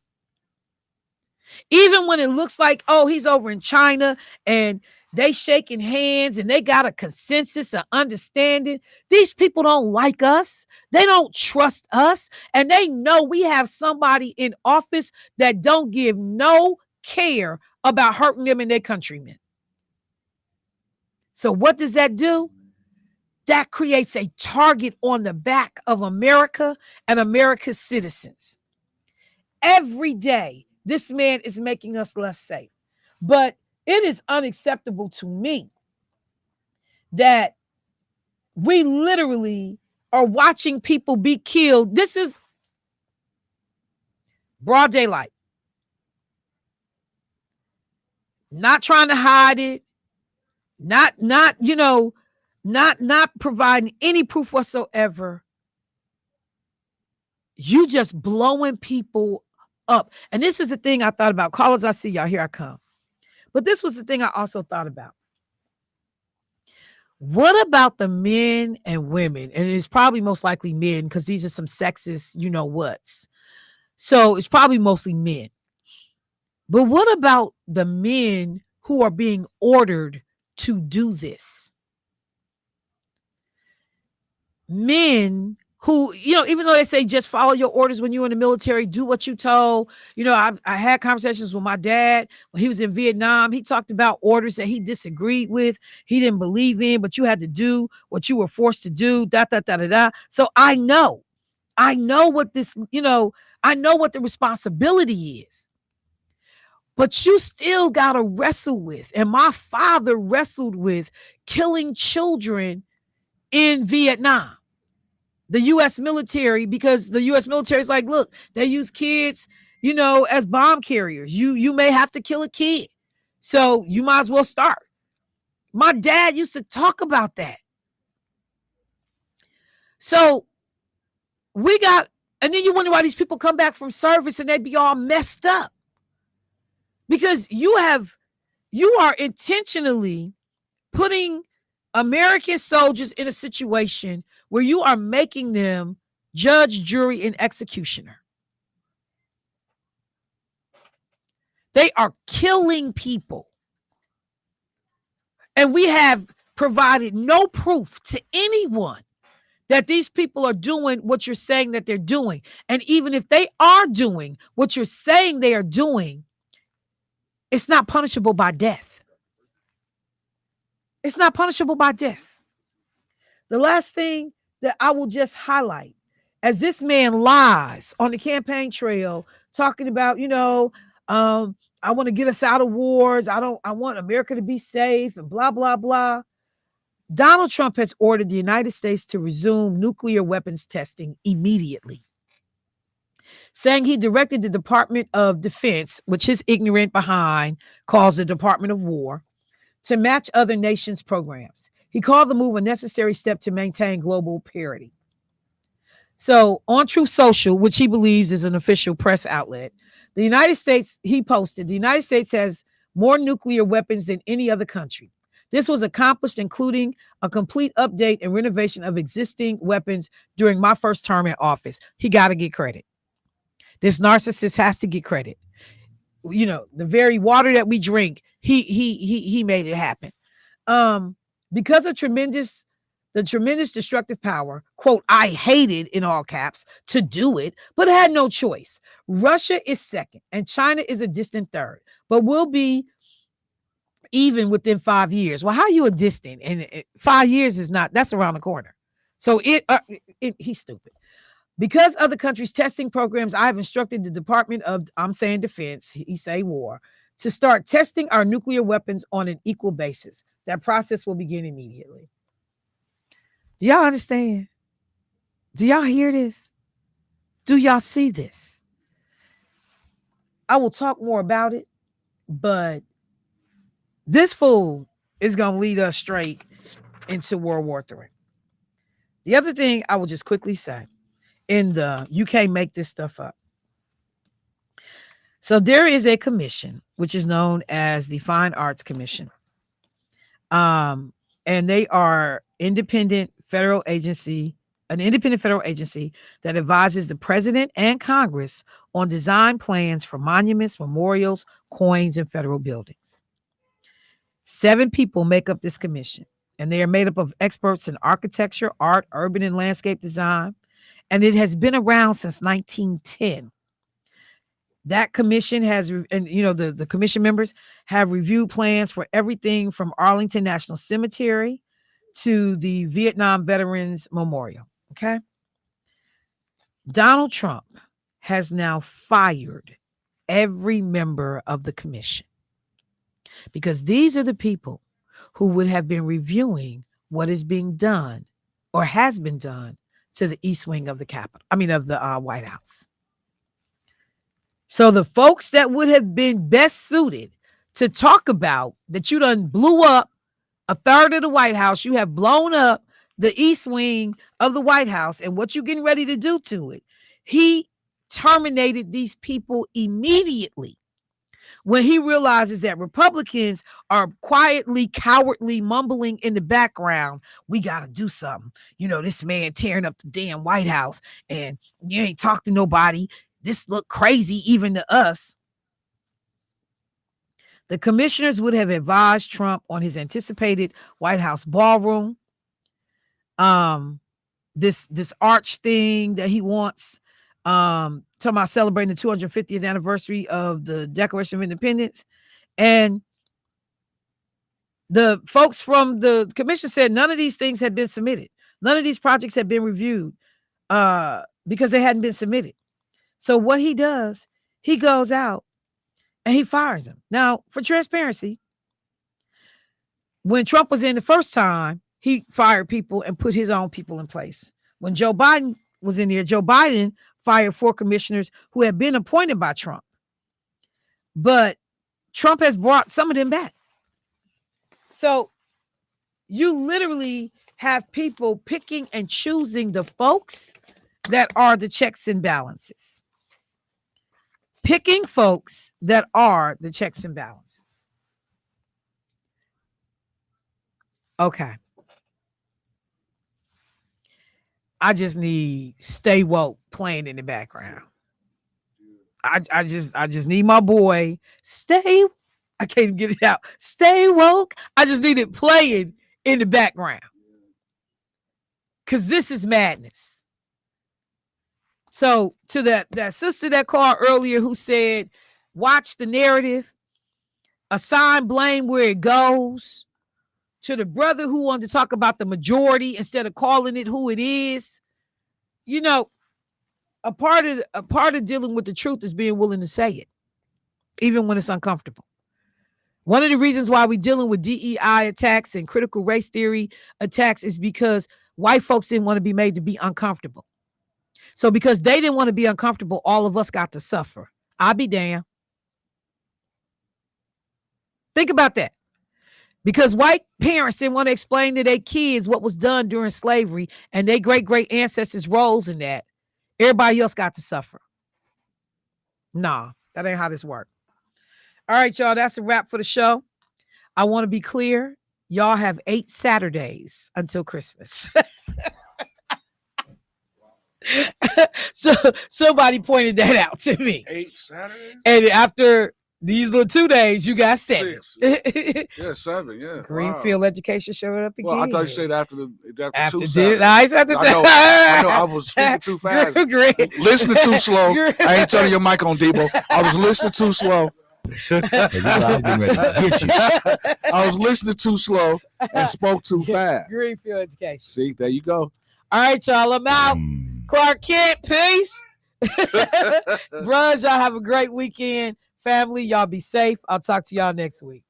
Even when it looks like, oh, he's over in China and they shaking hands and they got a consensus, of understanding. These people don't like us. They don't trust us. And they know we have somebody in office that don't give no care about hurting them and their countrymen. So what does that do? That creates a target on the back of America and America's citizens. Every day, this man is making us less safe. But it is unacceptable to me that we literally are watching people be killed. This is broad daylight. Not trying to hide it. Not providing any proof whatsoever. You just blowing people up. And this is the thing I thought about. Callers, I see y'all. Here I come. But this was the thing I also thought about. What about the men and women? And it's probably most likely men because these are some sexist, you know what's. So it's probably mostly men. But what about the men who are being ordered to do this? Men who, even though they say just follow your orders when you're in the military, do what you told. I had conversations with my dad when he was in Vietnam. He talked about orders that he disagreed with, he didn't believe in, but you had to do what you were forced to do, So I know what this, I know what the responsibility is. But you still got to wrestle with, and my father wrestled with killing children in Vietnam. The U.S. military, because the U.S. military is like, look, they use kids, as bomb carriers. You may have to kill a kid. So you might as well start. My dad used to talk about that. So and then you wonder why these people come back from service and they be all messed up. Because you are intentionally putting American soldiers in a situation where you are making them judge, jury, and executioner. They are killing people. And we have provided no proof to anyone that these people are doing what you're saying that they're doing. And even if they are doing what you're saying they are doing, it's not punishable by death. It's not punishable by death. The last thing that I will just highlight, as this man lies on the campaign trail, talking about, I want to get us out of wars. I want America to be safe and blah, blah, blah. Donald Trump has ordered the United States to resume nuclear weapons testing immediately, saying he directed the Department of Defense, which his ignorant behind calls the Department of War, to match other nations' programs. He called the move a necessary step to maintain global parity. So on Truth Social, which he believes is an official press outlet, the United States has more nuclear weapons than any other country. This was accomplished including a complete update and renovation of existing weapons during my first term in office. He got to get credit. This narcissist has to get credit. The very water that we drink, he made it happen. Because of the tremendous destructive power, quote, I hated, in all caps, to do it, but had no choice. Russia is second and China is a distant third, but will be even within 5 years. Well, how are you a distant? And 5 years is not, that's around the corner. So he's stupid. Because other countries' testing programs, I have instructed the Department of, I'm saying defense, he say war, to start testing our nuclear weapons on an equal basis. That process will begin immediately. Do y'all understand? Do y'all hear this? Do y'all see this? I will talk more about it, but this fool is going to lead us straight into World War III. The other thing I will just quickly say, you can't make this stuff up. So there is a commission, which is known as the Fine Arts Commission. And they are an independent federal agency that advises the president and Congress on design plans for monuments, memorials, coins, and federal buildings. 7 people make up this commission, and they are made up of experts in architecture, art, urban and landscape design, and it has been around since 1910. That commission has, and the commission members have reviewed plans for everything from Arlington National Cemetery to the Vietnam Veterans Memorial. Okay. Donald Trump has now fired every member of the commission because these are the people who would have been reviewing what is being done or has been done to the east wing of the Capitol. I mean, of the White House. So the folks that would have been best suited to talk about that you done blew up a third of the White House, you have blown up the east wing of the White House and what you're getting ready to do to it. He terminated these people immediately when he realizes that Republicans are quietly, cowardly mumbling in the background. We got to do something. You know, this man tearing up the damn White House and you ain't talk to nobody. This look crazy even to us. The commissioners would have advised Trump on his anticipated White House ballroom. This arch thing that he wants. Talking about celebrating the 250th anniversary of the Declaration of Independence. And the folks from the commission said none of these things had been submitted. None of these projects had been reviewed because they hadn't been submitted. So what he does, he goes out and he fires them. Now, for transparency, when Trump was in the first time, he fired people and put his own people in place. When Joe Biden was in there, Joe Biden fired 4 commissioners who had been appointed by Trump. But Trump has brought some of them back. So you literally have people picking and choosing the folks that are the checks and balances. Picking folks that are the checks and balances. Okay. I just need Stay Woke playing in the background. I just need my boy Stay. I can't even get it out. Stay Woke. I just need it playing in the background. Because this is madness. So to that sister that called earlier who said, watch the narrative, assign blame where it goes. To the brother who wanted to talk about the majority instead of calling it who it is. You know, a part of dealing with the truth is being willing to say it, even when it's uncomfortable. One of the reasons why we're dealing with DEI attacks and critical race theory attacks is because white folks didn't want to be made to be uncomfortable. So because they didn't want to be uncomfortable, all of us got to suffer. I'll be damned. Think about that. Because white parents didn't want to explain to their kids what was done during slavery and their great ancestors' roles in that. Everybody else got to suffer. Nah, that ain't how this works. All right, y'all, that's a wrap for the show. I want to be clear. Y'all have 8 Saturdays until Christmas. So somebody pointed that out to me. 8 Saturdays? And after these little 2 days, you got 7. 6. Yeah, 7. Yeah. Greenfield wow. Education showed up again. Well, I thought you said after 2 Saturdays. Nice. I know I was speaking too fast. Listening too slow. I ain't turning your mic on, Debo. I was listening too slow. I was listening too slow and spoke too fast. Greenfield Education. See, there you go. All right, y'all. I'm out. Clark Kent, peace. Bruh, y'all have a great weekend. Family, y'all be safe. I'll talk to y'all next week.